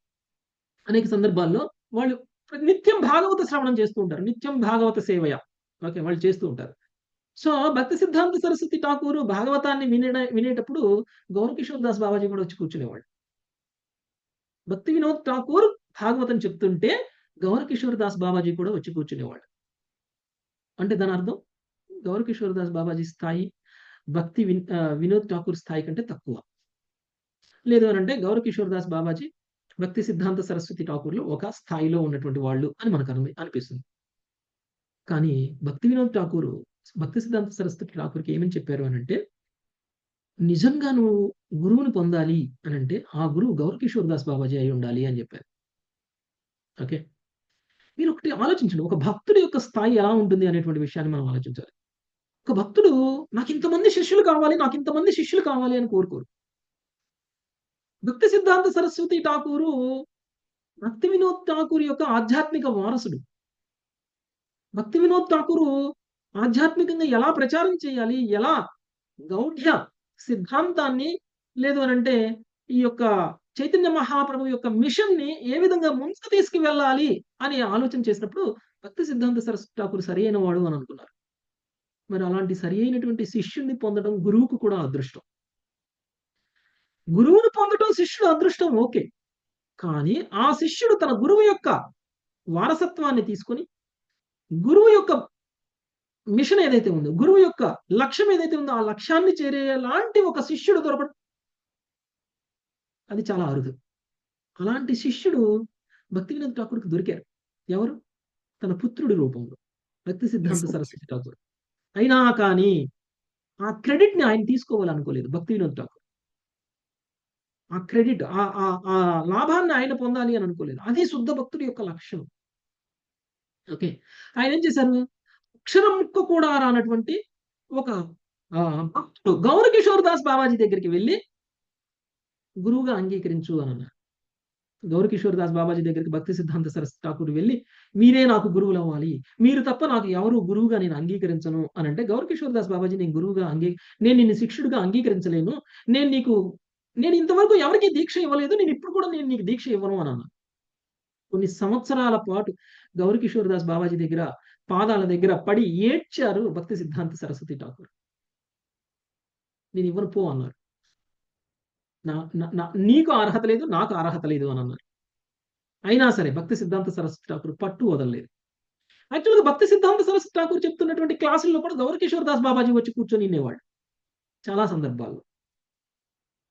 అనేక సందర్భాల్లో వాళ్ళు నిత్యం భాగవత శ్రవణం చేస్తూ ఉంటారు, నిత్యం భాగవత సేవయ ఓకే వాళ్ళు చేస్తూ ఉంటారు. సో భక్తి సిద్ధాంత సరస్వతి ఠాకూర్ భాగవతాన్ని వినేటప్పుడు గౌరకిషోర్ దాస్ బాబాజీ కూడా వచ్చి కూర్చునేవాడు. భక్తి వినోద్ ఠాకూర్ భాగవతం చెప్తుంటే గౌరకిషోర్ దాస్ బాబాజీ కూడా వచ్చి కూర్చునేవాడు. అంటే దాని అర్థం గౌరకిషోర్ దాస్ బాబాజీ స్థాయి భక్తి వినోద్ ఠాకూర్ స్థాయి కంటే తక్కువ. లేదు అని అంటే గౌరకిషోర్ దాస్ బాబాజీ భక్తి సిద్ధాంత సరస్వతి ఠాకూర్లో ఒక స్థాయిలో ఉన్నటువంటి వాళ్ళు అని మనకు అనిపిస్తుంది. కానీ భక్తి వినోద్ ఠాకూర్ భక్తి సిద్ధాంత సరస్వతి ఠాకూర్కి ఏమని చెప్పారు అని అంటే, నిజంగా నువ్వు గురువుని పొందాలి అని అంటే ఆ గురువు గౌరకిషోర్ దాస్ బాబాజీ అయి ఉండాలి అని చెప్పారు. ఓకే, మీరు ఒకటి ఆలోచించండి, ఒక భక్తుడి యొక్క స్థాయి ఎలా ఉంటుంది అనేటువంటి విషయాన్ని మనం ఆలోచించాలి. ఒక భక్తుడు నాకు ఇంతమంది శిష్యులు కావాలి, నాకు ఇంతమంది శిష్యులు కావాలి అని కోరుకోరు. భక్తి సిద్ధాంత సరస్వతి ఠాకూరు భక్తి వినోద్ ఠాకూర్ యొక్క ఆధ్యాత్మిక వారసుడు. భక్తి వినోద్ ఠాకూరు ఆధ్యాత్మికంగా ఎలా ప్రచారం చేయాలి, ఎలా గౌఢ్య సిద్ధాంతాన్ని, లేదు అని అంటే ఈ యొక్క చైతన్య మహాప్రభు యొక్క మిషన్ ని ఏ విధంగా ముందుకు తీసుకువెళ్ళాలి అని ఆలోచన చేసినప్పుడు భక్తి సిద్ధాంత సరస్వతి ఠాకూర్ సరైన వాడు అని అనుకున్నారు. మరి అలాంటి సరి అయినటువంటి శిష్యుణ్ణి పొందడం గురువుకు కూడా అదృష్టం. గురువును పొందడం శిష్యుడు అదృష్టం, ఓకే. కానీ ఆ శిష్యుడు తన గురువు యొక్క వారసత్వాన్ని తీసుకొని, గురువు యొక్క మిషన్ ఏదైతే ఉందో, గురువు యొక్క లక్ష్యం ఏదైతే ఉందో ఆ లక్ష్యాన్ని చేరేలాంటి ఒక శిష్యుడు దొరకడం అది చాలా అరుదు. అలాంటి శిష్యుడు భక్తి వినోద్ ఠాకూర్కి దొరికారు. ఎవరు? తన పుత్రుడి రూపంలో భక్తి సిద్ధాంత సరస్వతి ఠాకూర్. అయినా కానీ ఆ క్రెడిట్ ని ఆయన తీసుకోవాలనుకోలేదు భక్తి వినోద్ ఠాకూర్. ఆ క్రెడిట్, ఆ లాభాన్ని ఆయన పొందాలి అని అనుకోలేదు. అది శుద్ధ భక్తుడి యొక్క లక్షణం. ఓకే, ఆయన ఏం చేశారు? అక్షరం ముక్క కూడా రానటువంటి ఒక భక్తుడు గౌరకిషోర్ దాస్ బాబాజీ దగ్గరికి వెళ్ళి గురువుగా అంగీకరించు అని అన్నారు. గౌరకిషోర్ దాస్ బాబాజీ దగ్గరికి భక్తి సిద్ధాంత సరస్వతి ఠాకూర్ వెళ్ళి, మీరే నాకు గురువులు అవ్వాలి, మీరు తప్ప నాకు ఎవరు గురువుగా నేను అంగీకరించను అని అంటే, గౌరకిషోర్ దాస్ బాబాజీ నేను నిన్ను శిష్యుడిగా అంగీకరించలేను, నేను నీకు నేను ఇంతవరకు ఎవరికి దీక్ష ఇవ్వలేదు, నేను ఇప్పుడు కూడా నేను నీకు దీక్ష ఇవ్వను అని అన్నాను. కొన్ని సంవత్సరాల పాటు గౌరకిషోర్ దాస్ బాబాజీ దగ్గర పాదాల దగ్గర పడి ఏడ్చారు భక్తి సిద్ధాంత సరస్వతి ఠాకూర్. నేను ఇవ్వను పో అన్నారు. నీకు అర్హత లేదు, నాకు అర్హత లేదు అని అన్నారు. అయినా సరే భక్తి సిద్ధాంత సరస్వతి ఠాకూర్ పట్టు వదలలేదు. యాక్చువల్గా భక్తి సిద్ధాంత సరస్వతి ఠాకూర్ చెప్తున్నటువంటి క్లాసుల్లో కూడా గౌరకిషోర్ దాస్ బాబాజీ వచ్చి కూర్చొని వినేవాడు చాలా సందర్భాల్లో.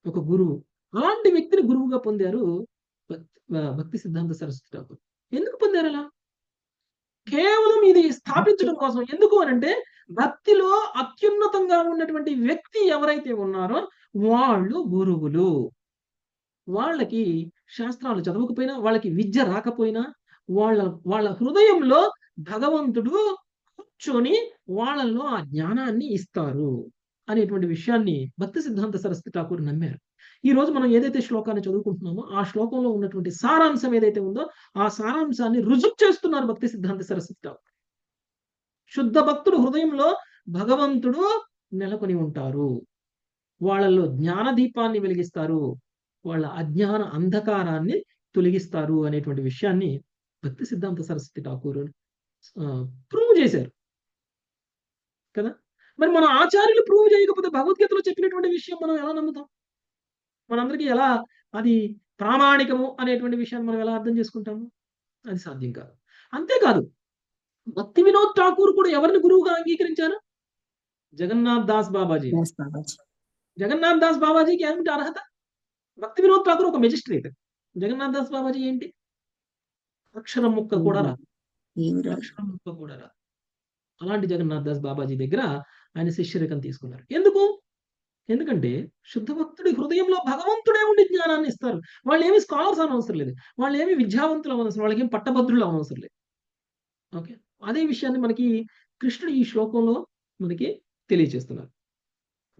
ఒక గురువు, అలాంటి వ్యక్తిని గురువుగా పొందారు భక్తి సిద్ధాంత సరస్వతి ఠాకూర్. ఎందుకు పొందారు అలా? కేవలం ఇది స్థాపించడం కోసం. ఎందుకు అనంటే, భక్తిలో అత్యున్నతంగా ఉన్నటువంటి వ్యక్తి ఎవరైతే ఉన్నారో వాళ్ళు గురువులు. వాళ్ళకి శాస్త్రాలు చదవకపోయినా, వాళ్ళకి విద్య రాకపోయినా, వాళ్ళ హృదయంలో భగవంతుడు కూర్చొని వాళ్ళల్లో ఆ జ్ఞానాన్ని ఇస్తారు అనేటువంటి విషయాన్ని భక్తి సిద్ధాంత సరస్వతి ఠాకూర్ నమ్మారు. ఈ రోజు మనం ఏదైతే శ్లోకాన్ని చదువుకుంటున్నామో ఆ శ్లోకంలో ఉన్నటువంటి సారాంశం ఏదైతే ఉందో ఆ సారాంశాన్ని రుజువు చేస్తున్నారు భక్తి సిద్ధాంత సరస్వతి ఠాకూర్. శుద్ధ భక్తుడు హృదయంలో భగవంతుడు నెలకొని ఉంటారు, వాళ్ళల్లో జ్ఞాన దీపాన్ని వెలిగిస్తారు, వాళ్ళ అజ్ఞాన అంధకారాన్ని తొలగిస్తారు అనేటువంటి విషయాన్ని భక్తి సిద్ధాంత సరస్వతి ఠాకూర్ ప్రూవ్ చేశారు కదా. మరి మన ఆచార్యులు ప్రూవ్ చేయకపోతే భగవద్గీతలో చెప్పినటువంటి విషయం మనం ఎలా నమ్ముతాం? మనందరికీ ఎలా అది ప్రామాణికము అనేటువంటి విషయాన్ని మనం ఎలా అర్థం చేసుకుంటాము? అది సాధ్యం కాదు. అంతేకాదు, భక్తి వినోద్ ఠాకూర్ కూడా ఎవరిని గురువుగా అంగీకరించారు? జగన్నాథ్ దాస్ బాబాజీ. జగన్నాథ్ దాస్ బాబాజీకి ఏమిటి అర్హత? భక్తి వినోద్ ఠాకూర్ ఒక మెజిస్ట్రేట్. జగన్నాథ్ దాస్ బాబాజీ ఏంటి? అక్షరం ముక్క కూడా రాదు. అక్షరం ముక్క కూడా రాదు. అలాంటి జగన్నాథ్ దాస్ బాబాజీ దగ్గర ఆయన శిష్యరికం తీసుకున్నారు. ఎందుకంటే శుద్ధ భక్తుడి హృదయంలో భగవంతుడే ఉండి జ్ఞానాన్ని ఇస్తారు. వాళ్ళు ఏమి స్కాలర్స్ అనవసరం లేదు, వాళ్ళు ఏమి విద్యావంతులు అవసరం, వాళ్ళకి ఏమి పట్టభద్రులు అవసరం లేదు. ఓకే, అదే విషయాన్ని మనకి కృష్ణుడు ఈ శ్లోకంలో మనకి తెలియజేస్తున్నారు.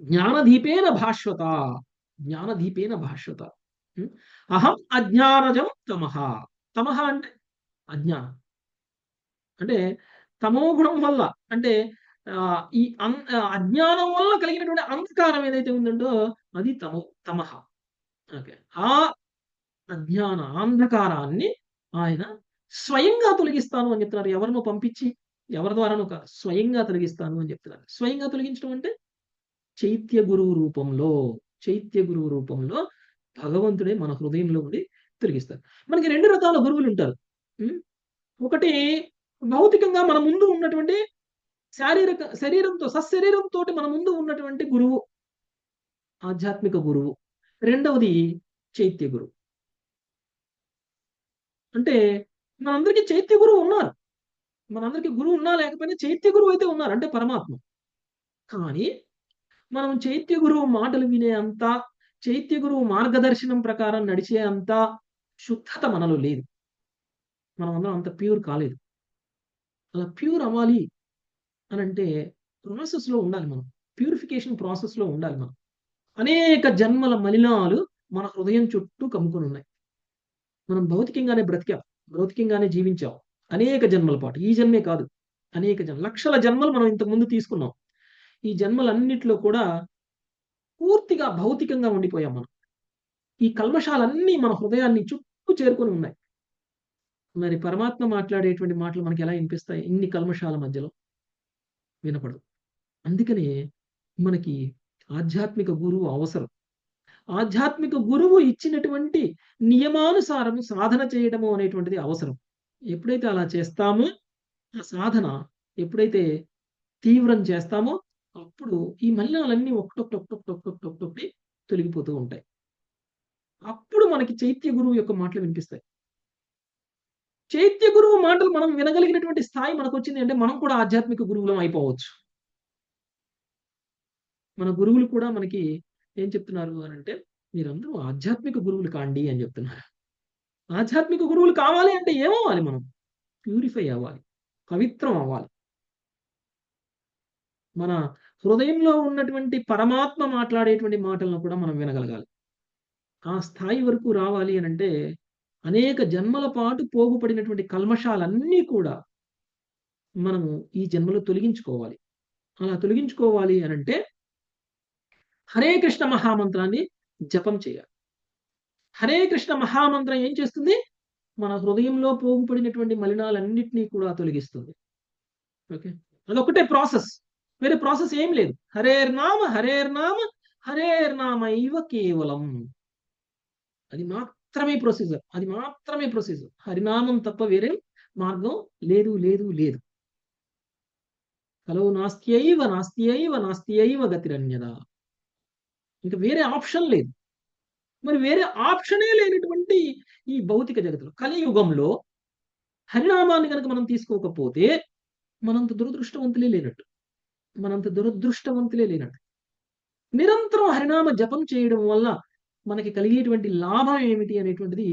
జ్ఞానదీపేన భాష్వత, జ్ఞానదీపేన భాష్వత. అహం అజ్ఞానజం తమః. తమః అంటే అజ్ఞానం, అంటే తమోగుణం వల్ల, అంటే ఈ అజ్ఞానం వల్ల కలిగినటువంటి అంధకారం ఏదైతే ఉందంటో అది తమః. ఓకే, ఆ అజ్ఞాన అంధకారాన్ని ఆయన స్వయంగా తొలగిస్తాను అని చెప్తున్నారు. ఎవరినో పంపించి, ఎవరి ద్వారానో కాదు, స్వయంగా తొలగిస్తాను అని చెప్తున్నారు. స్వయంగా తొలగించడం అంటే చైత్య గురువు రూపంలో భగవంతుడే మన హృదయంలో ఉండి తొలగిస్తారు. మనకి రెండు రకాల గురువులు ఉంటారు. ఒకటి భౌతికంగా మన ముందు ఉన్నటువంటి సశరీరంతో మన ముందు ఉన్నటువంటి గురువు, ఆధ్యాత్మిక గురువు. రెండవది చైత్య గురువు. అంటే మనందరికీ చైత్య గురువు ఉన్నారు, మనందరికీ గురువు ఉన్నా లేకపోయినా చైత్య గురువు అయితే ఉన్నారు, అంటే పరమాత్మ. కానీ మనం చైత్య గురువు మాటలు వినే అంత, చైత్య గురువు మార్గదర్శనం ప్రకారం నడిచే అంత శుద్ధత మనలో లేదు. మనం అందరం అంత ప్యూర్ కాలేదు. అలా ప్యూర్ అవ్వాలి అని అంటే ప్రాసెస్లో ఉండాలి, మనం ప్యూరిఫికేషన్ ప్రాసెస్లో ఉండాలి. మనం అనేక జన్మల మలినాలు మన హృదయం చుట్టూ కమ్ముకొని ఉన్నాయి. మనం భౌతికంగానే బ్రతికాం, భౌతికంగానే జీవించాం అనేక జన్మల పాటు. ఈ జన్మే కాదు, అనేక లక్షల జన్మలు మనం ఇంతకుముందు తీసుకున్నాం. ఈ జన్మలన్నిట్లో కూడా పూర్తిగా భౌతికంగా ఉండిపోయాం మనం. ఈ కల్మషాలన్నీ మన హృదయాన్ని చుట్టూ చేరుకొని ఉన్నాయి. మరి పరమాత్మ మాట్లాడేటువంటి మాటలు మనకి ఎలా వినిపిస్తాయి? ఇన్ని కల్మషాల మధ్యలో వినపడవు. అందుకనే మనకి ఆధ్యాత్మిక గురువు అవసరం. ఆధ్యాత్మిక గురువు ఇచ్చినటువంటి నియమానుసారము సాధన చేయడము అనేటువంటిది అవసరం. ఎప్పుడైతే అలా చేస్తామో, ఆ సాధన ఎప్పుడైతే తీవ్రం చేస్తామో, అప్పుడు ఈ మలినాలన్నీ ఒక్కొక్కటి తొలగిపోతూ ఉంటాయి. అప్పుడు మనకి చైత్య గురువు యొక్క మాటలు వినిపిస్తాయి. చైత్య గురువు మాటలు మనం వినగలిగినటువంటి స్థాయి మనకు వచ్చింది అంటే మనం కూడా ఆధ్యాత్మిక గురువులం అయిపోవచ్చు. మన గురువులు కూడా మనకి ఏం చెప్తున్నారు అని అంటే, మీరందరూ ఆధ్యాత్మిక గురువులు కాండి అని చెప్తున్నారు. ఆధ్యాత్మిక గురువులు కావాలి అంటే ఏమవ్వాలి? మనం ప్యూరిఫై అవ్వాలి, పవిత్రం అవ్వాలి. మన హృదయంలో ఉన్నటువంటి పరమాత్మ మాట్లాడేటువంటి మాటలను కూడా మనం వినగలగాలి. ఆ స్థాయి వరకు రావాలి అని అంటే అనేక జన్మల పాటు పోగుపడినటువంటి కల్మషాలన్నీ కూడా మనము ఈ జన్మలో తొలగించుకోవాలి. అలా తొలగించుకోవాలి అనంటే హరే కృష్ణ మహామంత్రాన్ని జపం చేయాలి. హరే కృష్ణ మహామంత్రం ఏం చేస్తుంది? మన హృదయంలో పోగుపడినటువంటి మలినాలన్నిటినీ కూడా తొలగిస్తుంది. ఓకే, అదొకటే ప్రాసెస్, వేరే ప్రాసెస్ ఏం లేదు. హరేర్నామ హరేర్నామ హరేర్నామైవ కేవలం. అది మాత్రమే ప్రొసీజర్, అది మాత్రమే ప్రొసీజర్. హరినామం తప్ప వేరే మార్గం లేదు లేదు లేదు. కలవు నాస్త్యైవ నాస్త్యైవ నాస్త్యైవ గతిరన్యదా. ఇంకా వేరే ఆప్షన్ లేదు. మరి వేరే ఆప్షనే లేనటువంటి ఈ భౌతిక జగత్తులో కలియుగంలో హరినామాన్ని కనుక మనం తీసుకోకపోతే మనంత దురదృష్టవంతులే లేనట్టు, మనంత దురదృష్టవంతులే లేనట్టు. నిరంతరం హరినామ జపం చేయడం వల్ల మనకి కలిగేటువంటి లాభం ఏమిటి అనేటువంటిది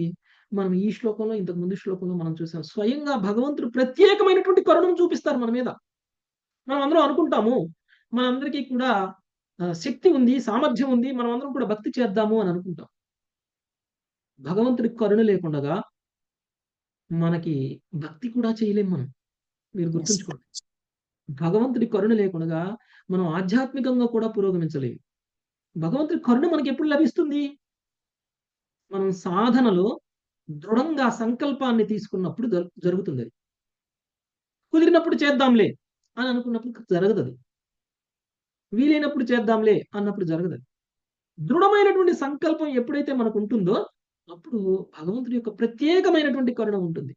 మనం ఈ శ్లోకంలో, ఇంతకు ముందు శ్లోకంలో మనం చూసాం. స్వయంగా భగవంతుడు ప్రత్యేకమైనటువంటి కరుణను చూపిస్తారు మన మీద. మనం అందరం అనుకుంటాము మనందరికీ కూడా శక్తి ఉంది, సామర్థ్యం ఉంది, మనం అందరం కూడా భక్తి చేద్దాము అని అనుకుంటాం. భగవంతుడికి కరుణ లేకుండా మనకి భక్తి కూడా చేయలేం మనం. మీరు గుర్తుంచుకోండి, భగవంతుడి కరుణ లేకుండా మనం ఆధ్యాత్మికంగా కూడా పురోగమించలేము. భగవంతుడి కరుణ మనకి ఎప్పుడు లభిస్తుంది? మనం సాధనలో దృఢంగా సంకల్పాన్ని తీసుకున్నప్పుడు జరుగుతుంది. అది కుదిరినప్పుడు చేద్దాంలే అని అనుకున్నప్పుడు జరగదు. అది వీలైనప్పుడు చేద్దాంలే అన్నప్పుడు జరగదు. అది దృఢమైనటువంటి సంకల్పం ఎప్పుడైతే మనకు ఉంటుందో అప్పుడు భగవంతుడి యొక్క ప్రత్యేకమైనటువంటి కరుణ ఉంటుంది.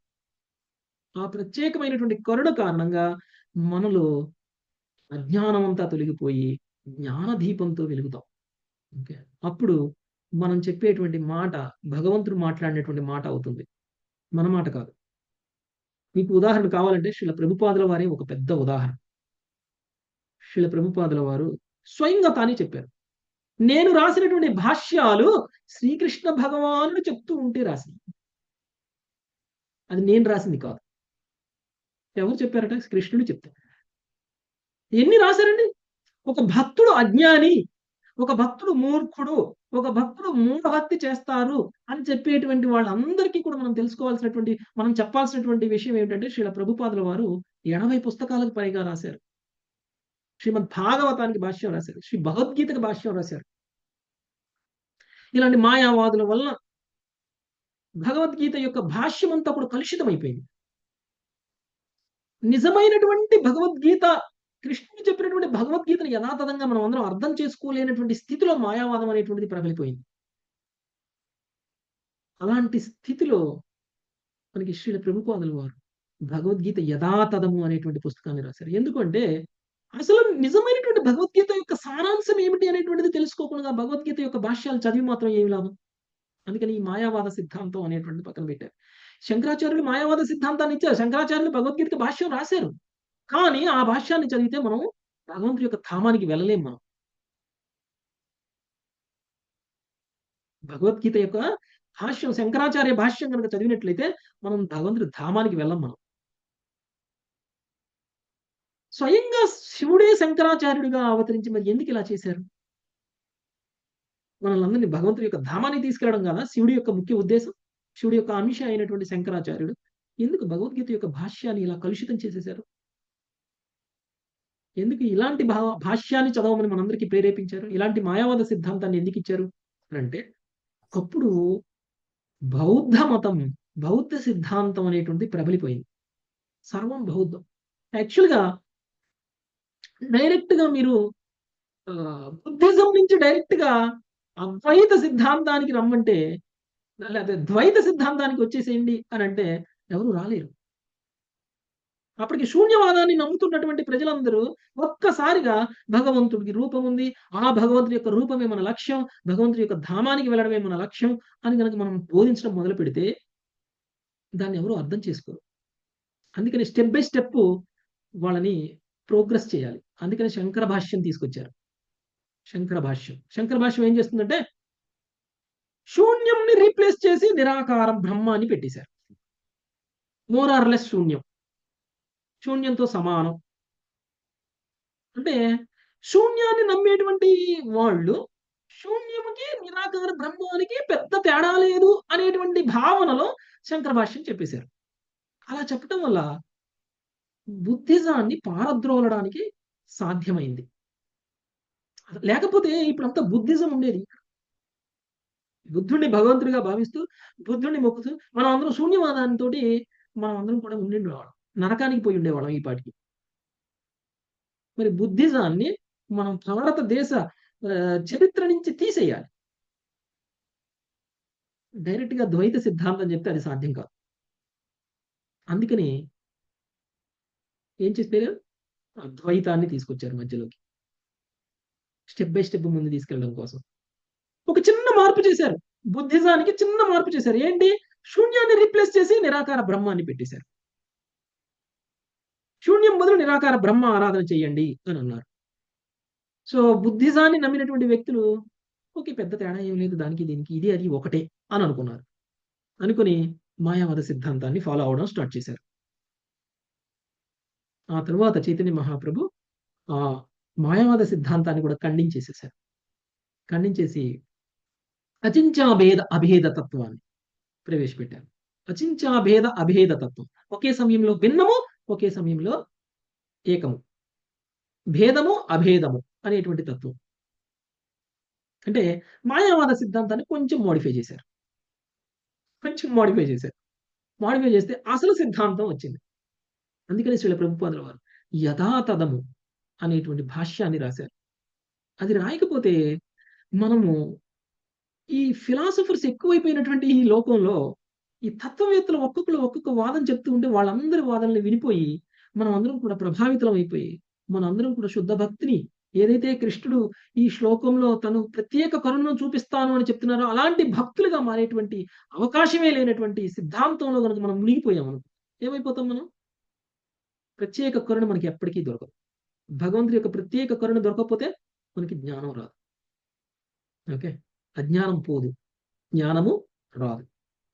ఆ ప్రత్యేకమైనటువంటి కరుణ కారణంగా మనలో అజ్ఞానం అంతా తొలగిపోయి జ్ఞాన దీపంతో వెలుగుతాం. ఓకే, అప్పుడు మనం చెప్పేటువంటి మాట భగవంతుడు మాట్లాడినటువంటి మాట అవుతుంది, మన మాట కాదు. మీకు ఉదాహరణ కావాలంటే శ్రీల ప్రభుపాదుల వారే ఒక పెద్ద ఉదాహరణ. శ్రీల ప్రభుపాదుల వారు స్వయంగా తానే చెప్పారు, నేను రాసినటువంటి భాష్యాలు శ్రీకృష్ణ భగవానుడు చెప్తూ ఉంటే రాసింది, అది నేను రాసింది కాదు. ఎవరు చెప్పారట? కృష్ణుడు చెప్తారు. ఎన్ని రాశారండి? ఒక భక్తుడు అజ్ఞాని, ఒక భక్తుడు మూర్ఖుడు, ఒక భక్తుడు మూఢభక్తి చేస్తారు అని చెప్పేటువంటి వాళ్ళందరికీ కూడా మనం తెలుసుకోవాల్సినటువంటి, మనం చెప్పాల్సినటువంటి విషయం ఏమిటంటే శ్రీల ప్రభుపాదుల వారు 80 పుస్తకాలకు పైగా రాశారు. శ్రీమద్ భాగవతానికి భాష్యం రాశారు, శ్రీ భగవద్గీతకి భాష్యం రాశారు. ఇలాంటి మాయావాదుల వల్ల భగవద్గీత యొక్క భాష్యం అంతా కూడా కలుషితం అయిపోయింది. నిజమైనటువంటి భగవద్గీత, కృష్ణుడు చెప్పినటువంటి భగవద్గీతను యథాతథంగా మనం అందరం అర్థం చేసుకోలేనటువంటి స్థితిలో మాయావాదం అనేటువంటిది ప్రబలిపోయింది. అలాంటి స్థితిలో మనకి శ్రీల ప్రభుపాదుల వారు భగవద్గీత యథాతథము అనేటువంటి పుస్తకాన్ని రాశారు. ఎందుకంటే అసలు నిజమైనటువంటి భగవద్గీత యొక్క సారాంశం ఏమిటి అనేటువంటిది తెలుసుకోకుండా భగవద్గీత యొక్క భాష్యాలు చదివి మాత్రం ఏమి లాభం? అందుకని ఈ మాయావాద సిద్ధాంతం అనేటువంటి పక్కన పెట్టారు. శంకరాచార్యులు మాయావాద సిద్ధాంతాన్ని ఇచ్చారు, శంకరాచార్యులు భగవద్గీతకి భాష్యం రాశారు. కానీ ఆ భాష్యాన్ని చదివితే మనం భగవంతుడి యొక్క ధామానికి వెళ్ళలేం. మనం భగవద్గీత యొక్క భాష్యం, శంకరాచార్య భాష్యం కనుక చదివినట్లయితే మనం భగవంతుడి ధామానికి వెళ్ళం. మనం స్వయంగా శివుడే శంకరాచార్యుడిగా అవతరించి మరి ఎందుకు ఇలా చేశారు? మనల్ని భగవంతుడి యొక్క ధామానికి తీసుకెళ్ళడం కదా శివుడి యొక్క ముఖ్య ఉద్దేశం. శివుడి యొక్క అంశ అయినటువంటి శంకరాచార్యుడు ఎందుకు భగవద్గీత యొక్క భాష్యాన్ని ఇలా కలుషితం చేసేశారు? ఎందుకు ఇలాంటి భాష్యాన్ని చదవమని మనందరికీ ప్రేరేపించారు? ఇలాంటి మాయావాద సిద్ధాంతాన్ని ఎందుకు ఇచ్చారు అంటే అప్పుడు బౌద్ధ మతం, బౌద్ధ సిద్ధాంతం అనేటువంటి ప్రబలిపోయింది. సర్వం బౌద్ధం. యాక్చువల్గా డైరెక్ట్ గా మీరు బుద్ధిజం నుంచి డైరెక్ట్ గా అద్వైత సిద్ధాంతానికి రమ్మంటే, లేదా ద్వైత సిద్ధాంతానికి వచ్చేసేయండి అని అంటే ఎవరు రాలేరు. అప్పటికి శూన్యవాదాన్ని నమ్ముతున్నటువంటి ప్రజలందరూ ఒక్కసారిగా భగవంతుడికి రూపం ఉంది, ఆ భగవంతుడి యొక్క రూపమే మన లక్ష్యం, భగవంతుడి యొక్క ధామానికి వెళ్ళడమే మన లక్ష్యం అని కనుక మనం బోధించడం మొదలు పెడితే దాన్ని ఎవరు అర్థం చేసుకోరు. అందుకని స్టెప్ బై స్టెప్ వాళ్ళని ప్రోగ్రెస్ చేయాలి. అందుకని శంకర భాష్యం తీసుకొచ్చారు. శంకర భాష్యం ఏం చేస్తుందంటే శూన్యంని రీప్లేస్ చేసి నిరాకార బ్రహ్మ అని పెట్టేశారు. మోర్ ఆర్ లెస్ శూన్యంతో సమానం. అంటే శూన్యాన్ని నమ్మేటువంటి వాళ్ళు శూన్యము బుద్ధిజానికి నిరాకార బ్రహ్మానికి పెద్ద తేడా లేదు అనేటువంటి భావనలో శంకర భాష్యం చెప్పేశారు. అలా చెప్పటం వల్ల బుద్ధిజాన్ని పారద్రోలడానికి సాధ్యమైంది. లేకపోతే ఇప్పుడంతా బుద్ధిజం ఉండేది. బుద్ధుడిని భగవంతుడిగా భావిస్తూ బుద్ధుడిని మొక్కుతూ మనం అందరం శూన్యవాదానితో మనం అందరం కూడా ఉండేవాళ్ళం, నరకానికి పోయి ఉండేవాళ్ళం ఈ పాటికి. మరి బుద్ధిజాన్ని మనం భారతదేశ చరిత్ర నుంచి తీసేయాలి. డైరెక్ట్ గా ద్వైత సిద్ధాంతం చెప్తే అది సాధ్యం కాదు. అందుకని ఏం చేస్తారు, అద్వైతాన్ని తీసుకొచ్చారు మధ్యలోకి, స్టెప్ బై స్టెప్ ముందు తీసుకెళ్ళడం కోసం. ఒక చిన్న మార్పు చేశారు, బుద్ధిజానికి చిన్న మార్పు చేశారు. ఏంటి? శూన్యాన్ని రీప్లేస్ చేసి నిరాకార బ్రహ్మాన్ని పెట్టేశారు. శూన్యం బదులు నిరాకార బ్రహ్మ ఆరాధన చేయండి అని అన్నారు. సో బుద్ధిజాన్ని నమ్మినటువంటి వ్యక్తులు ఓకే, పెద్ద తేడా ఏం లేదు దానికి దీనికి, ఇది అది ఒకటే అని అనుకున్నారు. అనుకుని మాయావాద సిద్ధాంతాన్ని ఫాలో అవడం స్టార్ట్ చేశారు. ఆ తర్వాత చైతన్య మహాప్రభు ఆ మాయావాద సిద్ధాంతాన్ని కూడా ఖండించేసేశారు. ఖండించేసి అచించాభేద అభేద తత్వాన్ని ప్రవేశపెట్టారు. అచించాభేద అభేద తత్వం, ఒకే సమయంలో భిన్నము, ఒకే సమయంలో ఏకము, భేదము అభేదము అనేటువంటి తత్వం. అంటే మాయావాద సిద్ధాంతాన్ని కొంచెం మోడిఫై చేశారు. మోడిఫై చేస్తే అసలు సిద్ధాంతం వచ్చింది. అందుకని శ్రీల ప్రభుపాదుల వారు యథాతథము అనేటువంటి భాష్యాన్ని రాశారు. అది రాయకపోతే మనము ఈ ఫిలాసఫర్స్ ఎక్కువైపోయినటువంటి ఈ లోకంలో ఈ తత్వవేత్తలు ఒక్కొక్క వాదన చెప్తూ ఉంటే వాళ్ళందరి వాదనలు వినిపోయి మనం అందరం కూడా ప్రభావితం అయిపోయి మనం అందరం కూడా శుద్ధ భక్తిని, ఏదైతే కృష్ణుడు ఈ శ్లోకంలో తను ప్రత్యేక కరుణను చూపిస్తాను అని చెప్తున్నారో అలాంటి భక్తులుగా మారేటువంటి అవకాశమే లేనటువంటి సిద్ధాంతంలో కనుక మనం మునిగిపోయాం ఏమైపోతాం మనం? ప్రత్యేక కరుణ మనకి ఎప్పటికీ దొరకదు. భగవంతుడి యొక్క ప్రత్యేక కరుణ దొరకకపోతే మనకి జ్ఞానం రాదు. ఓకే, అజ్ఞానం పోదు, జ్ఞానము రాదు.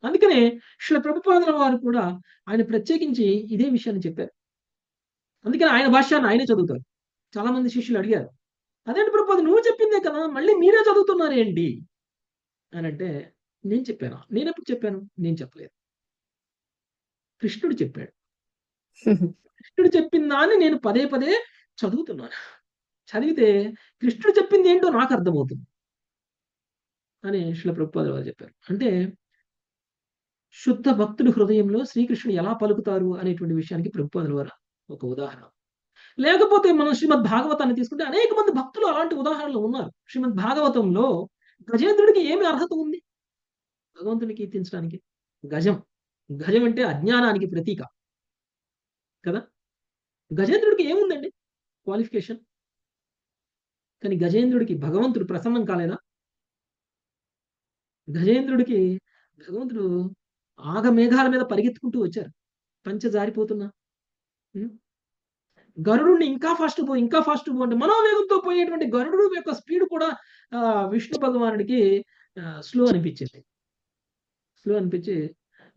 అందుకనే శ్రీ ప్రభుపాదుల వారు కూడా ఆయన ప్రత్యేకించి ఇదే విషయాన్ని చెప్పారు. అందుకని ఆయన భాష్యాన్ని ఆయనే చదువుతారు. చాలా మంది శిష్యులు అడిగారు, అదేంటి ప్రభుపాద నువ్వు చెప్పిందే కదా మళ్ళీ మీరే చదువుతున్నారు ఏంటి అని అంటే, నేను చెప్పాను. నేను ఎప్పుడు చెప్పాను? నేను చెప్పలేదు. కృష్ణుడు చెప్పాడు. కృష్ణుడు చెప్పిన దాన్ని నేను పదే పదే చదువుతున్నాను. చదివితే కృష్ణుడు చెప్పింది ఏంటో నాకు అర్థమవుతుంది అని శ్రీల ప్రభుపాదుల వారు చెప్పారు. అంటే శుద్ధ భక్తుడి హృదయంలో శ్రీకృష్ణుడు ఎలా పలుకుతారు అనేటువంటి విషయానికి ప్రభుపాదుల వారు ఒక ఉదాహరణ. లేకపోతే మనం శ్రీమద్ భాగవతాన్ని తీసుకుంటే అనేక మంది భక్తులు అలాంటి ఉదాహరణలు ఉన్నారు. శ్రీమద్ భాగవతంలో గజేంద్రుడికి ఏమి అర్హత ఉంది భగవంతుని కీర్తించడానికి? గజం అంటే అజ్ఞానానికి ప్రతీక కదా. గజేంద్రుడికి ఏముందండి క్వాలిఫికేషన్? కానీ గజేంద్రుడికి భగవంతుడు ప్రసన్నం కాలేదా? గజేంద్రుడికి భగవంతుడు ఆగమేఘాల మీద పరిగెత్తుకుంటూ వచ్చారు, పంచ జారిపోతున్నా. గరుడుని ఇంకా ఫాస్ట్ పో అంటే మనోవేగంతో పోయేటువంటి గరుడు యొక్క స్పీడ్ కూడా విష్ణు భగవానుడికి స్లో అనిపించి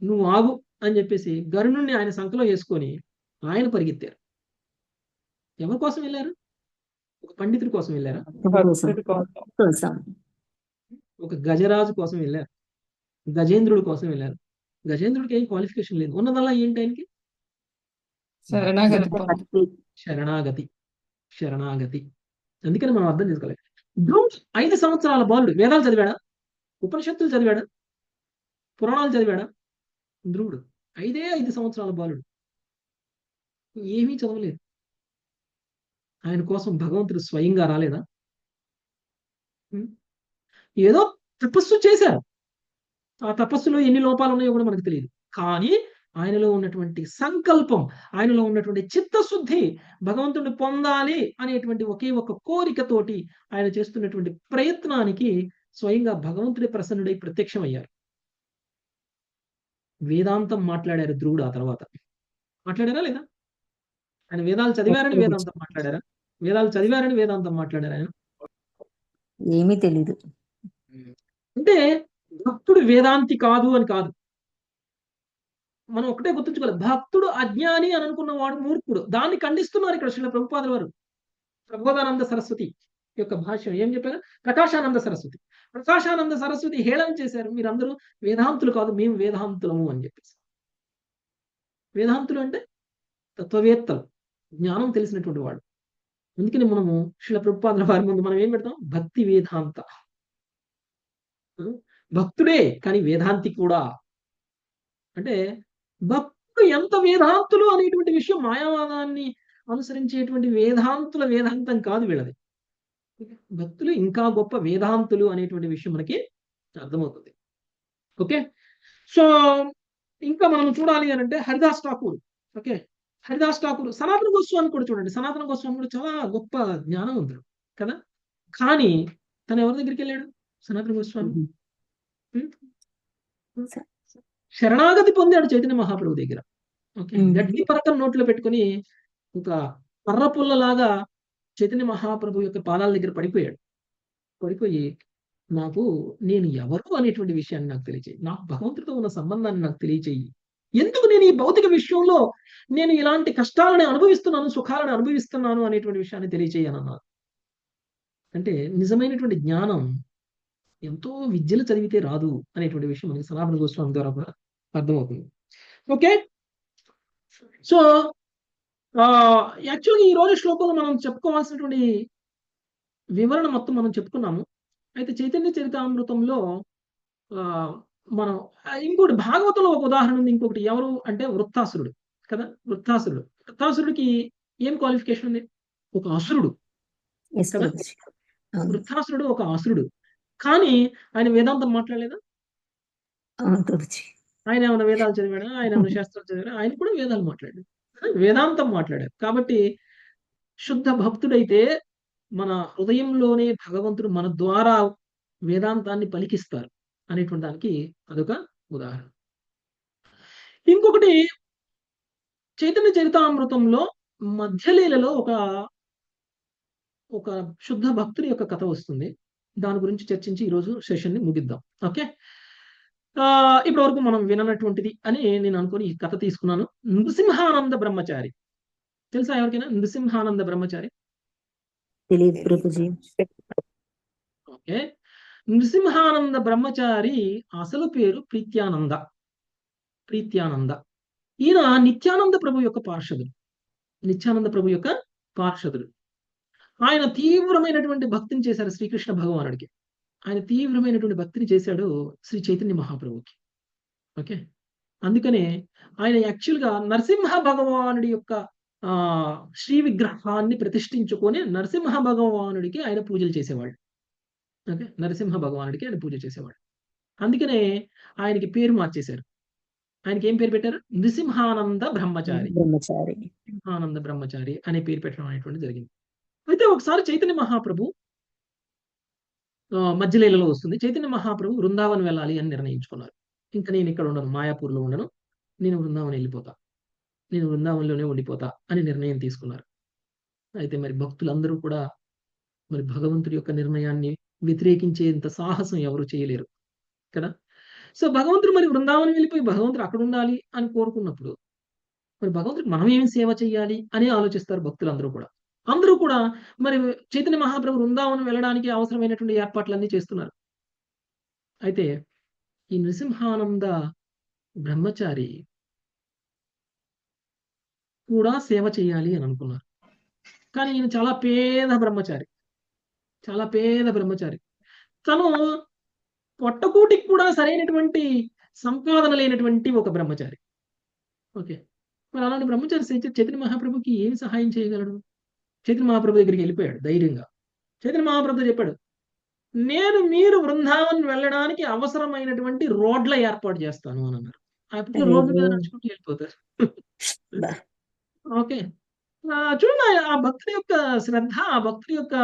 నువ్వు ఆగు అని చెప్పేసి గరుడుని ఆయన సంకలో వేసుకొని ఆయన పరిగెత్తారు. ఎవరి కోసం వెళ్ళారు? ఒక పండితుడి కోసం వెళ్ళారా? ఒక గజరాజు కోసం వెళ్ళారు, గజేంద్రుడి కోసం వెళ్ళారు. గజేంద్రుడికి ఏం క్వాలిఫికేషన్ లేదు, ఉన్నదల్లా ఏంటి ఆయనకి? శరణాగతి. అందుకని మనం అర్థం చేసుకోవాలి. ధ్రువుడు 5 సంవత్సరాల బాలుడు వేదాలు చదివాడా? ఉపనిషత్తులు చదివాడా? పురాణాలు చదివాడా? ధ్రువుడు 5 సంవత్సరాల బాలుడు ఏమీ చదవలేదు. ఆయన కోసం భగవంతుడు స్వయంగా రాలేదా? ఏదో తపస్సు చేశారు. ఆ తపస్సులో ఎన్ని లోపాలు ఉన్నాయో కూడా మనకు తెలియదు. కానీ ఆయనలో ఉన్నటువంటి సంకల్పం, ఆయనలో ఉన్నటువంటి చిత్తశుద్ధి, భగవంతుడిని పొందాలి అనేటువంటి ఒకే ఒక కోరికతోటి ఆయన చేస్తున్నటువంటి ప్రయత్నానికి స్వయంగా భగవంతుడే ప్రసన్నుడై ప్రత్యక్షమయ్యారు. వేదాంతం మాట్లాడారు ధ్రువుడు. ఆ తర్వాత మాట్లాడారా లేదా? ఆయన వేదాలు చదివారని వేదాంతం మాట్లాడారా? వేదాలు చదివారని వేదాంతం మాట్లాడారా? ఆయన ఏమీ తెలీదు. అంటే భక్తుడు వేదాంతి కాదు అని కాదు. మనం ఒకటే గుర్తుంచుకోవాలి, భక్తుడు అజ్ఞాని అని అనుకున్నవాడు మూర్ఖుడు. దాన్ని ఖండిస్తున్నారు ఇక్కడ శ్రీల ప్రభుపాదుల వారు. ప్రబోధానంద సరస్వతి యొక్క భాష్యం ఏం చెప్పారు? ప్రకాశానంద సరస్వతి ప్రకాశానంద సరస్వతి హేళన చేశారు, మీరందరూ వేదాంతులు కాదు, మేము వేదాంతులము అని చెప్పేసి. వేదాంతులు అంటే తత్వవేత్తలు, జ్ఞానం తెలిసినటువంటి వాడు. అందుకని మనము శ్రీల ప్రభుపాదుల వారి ముందు మనం ఏం పెడతాం? భక్తి వేదాంత. భక్తుడే కానీ వేదాంతి కూడా. అంటే భక్తుడు ఎంత వేదాంతులు అనేటువంటి విషయం మాయావాదాన్ని అనుసరించేటువంటి వేదాంతుల వేదాంతం కాదు వీళ్ళది. భక్తులు ఇంకా గొప్ప వేదాంతులు అనేటువంటి విషయం మనకి అర్థమవుతుంది. ఓకే, సో ఇంకా మనం చూడాలి అని అంటే హరిదాస్ ఠాకూర్. ఓకే, హరిదాస్ ఠాకూర్, సనాతన గోస్వామి కూడా చూడండి. సనాతన గోస్వామి కూడా చాలా గొప్ప జ్ఞానవంతుడు కదా, కానీ తను ఎవరి దగ్గరికి వెళ్ళాడు సనాతన గోస్వామి? శరణాగతి పొందాడు చైతన్య మహాప్రభు దగ్గర. ఓకే, గడ్డి పరకం నోట్లో పెట్టుకుని ఒక కర్ర పుల్లలాగా చైతన్య మహాప్రభు యొక్క పాదాల దగ్గర పడిపోయి నాకు నేను ఎవరు అనేటువంటి విషయాన్ని నాకు తెలియచేయి, నాకు భగవంతుడితో ఉన్న సంబంధాన్ని నాకు తెలియచేయి, ఎందుకు నేను ఈ భౌతిక విషయంలో నేను ఇలాంటి కష్టాలను అనుభవిస్తున్నాను, సుఖాలను అనుభవిస్తున్నాను అనేటువంటి విషయాన్ని తెలియచేయి అని అన్నారు. అంటే నిజమైనటువంటి జ్ఞానం ఎంతో విద్యలు చదివితే రాదు అనేటువంటి విషయం మనకి సనాతన గోస్వామి ద్వారా కూడా అర్థమవుతుంది. ఓకే, సో యాక్చువల్గా ఈ రోజు శ్లోకంలో మనం చెప్పుకోవాల్సినటువంటి వివరణ మొత్తం మనం చెప్పుకున్నాము. అయితే చైతన్య చరితామృతంలో మనం ఇంకోటి భాగవతంలో ఒక ఉదాహరణ ఉంది. ఇంకొకటి ఎవరు అంటే వృత్తాసురుడు కదా. వృత్తాసురుడికి ఏం క్వాలిఫికేషన్ ఉంది? ఒక అసురుడు కదా. వృత్తాసురుడు ఒక అసురుడు, కానీ ఆయన వేదాంతం మాట్లాడలేదా? ఆయన ఏమైనా వేదాలు చదివాడా? ఆయన ఏమైనా శాస్త్రాలు చదివాడా? ఆయన కూడా వేదాలు మాట్లాడాడు, వేదాంతం మాట్లాడారు. కాబట్టి శుద్ధ భక్తుడైతే మన హృదయంలోనే భగవంతుడు మన ద్వారా వేదాంతాన్ని పలికిస్తారు అనేటువంటి దానికి అదొక ఉదాహరణ. ఇంకొకటి చైతన్య చరితామృతంలో మధ్యలీలలో ఒక శుద్ధ భక్తుడి యొక్క కథ వస్తుంది. దాని గురించి చర్చించి ఈరోజు సెషన్ ని ముగిద్దాం. ఓకే, ఇప్పటి వరకు మనం విననటువంటిది అని నేను అనుకుని ఈ కథ తీసుకున్నాను. నృసింహానంద బ్రహ్మచారి తెలుసా ఎవరికైనా? నృసింహానంద బ్రహ్మచారి తెలియదు ప్రభుజీ. ఓకే, నృసింహానంద బ్రహ్మచారి అసలు పేరు ప్రీత్యానంద. ఈయన నిత్యానంద ప్రభు యొక్క పార్షదుడు. ఆయన తీవ్రమైనటువంటి భక్తిని చేశారు శ్రీకృష్ణ భగవానుడికి. ఆయన తీవ్రమైనటువంటి భక్తిని చేశాడు శ్రీ చైతన్య మహాప్రభుకి. ఓకే, అందుకనే ఆయన యాక్చువల్గా నరసింహ భగవానుడి యొక్క శ్రీ విగ్రహాన్ని ప్రతిష్ఠించుకొని నరసింహ భగవానుడికి ఆయన పూజలు చేసేవాళ్ళు. ఓకే, నరసింహ భగవానుడికి ఆయన పూజ చేసేవాడు. అందుకనే ఆయనకి పేరు మార్చేశారు. ఆయనకి ఏం పేరు పెట్టారు? నృసింహానంద బ్రహ్మచారి అనే పేరు పెట్టడం అనేటువంటి జరిగింది. అయితే ఒకసారి చైతన్య మహాప్రభు మధ్యలీలలో వస్తుంది. చైతన్య మహాప్రభు వృందావనం వెళ్ళాలి అని నిర్ణయించుకున్నారు. ఇంకా నేను ఇక్కడ ఉండను, మాయాపూర్లో ఉండను, నేను వృందావనం వెళ్ళిపోతా, నేను వృందావనంలోనే ఉండిపోతా అని నిర్ణయం తీసుకున్నారు. అయితే మరి భక్తులందరూ కూడా మరి భగవంతుడి యొక్క నిర్ణయాన్ని వ్యతిరేకించేంత సాహసం ఎవరు చేయలేరు కదా. సో భగవంతుడు మరి బృందావనం వెళ్ళిపోయి భగవంతుడు అక్కడ ఉండాలి అని కోరుకున్నప్పుడు మరి భగవంతుడికి మనం ఏమి సేవ చేయాలి అని ఆలోచిస్తారు భక్తులందరూ కూడా. అందరూ కూడా మరి చైతన్య మహాప్రభు బృందావనం వెళ్ళడానికి అవసరమైనటువంటి ఏర్పాట్లన్నీ చేస్తున్నారు. అయితే ఈ నృసింహానంద బ్రహ్మచారి కూడా సేవ చేయాలి అని అనుకున్నారు. కానీ ఈయన చాలా పేద బ్రహ్మచారి. తను పొట్టకూటికి కూడా సరైనటువంటి సంపాదన లేనటువంటి ఒక బ్రహ్మచారి. ఓకే, మరి అలాంటి బ్రహ్మచారి చైతన్య మహాప్రభుకి ఏం సహాయం చేయగలడు? చైతన్య మహాప్రభు దగ్గరికి వెళ్ళిపోయాడు ధైర్యంగా. చైతన్య మహాప్రభు చెప్పాడు, మీరు బృందావనం వెళ్ళడానికి అవసరమైనటువంటి రోడ్ల ఏర్పాటు చేస్తాను అని అన్నారు. అప్పుడు రోడ్ల మీద నడుచుకుంటూ వెళ్ళిపోతారు. ఓకే, చూడండి ఆ భక్తుడి యొక్క శ్రద్ధ, ఆ భక్తుడి యొక్క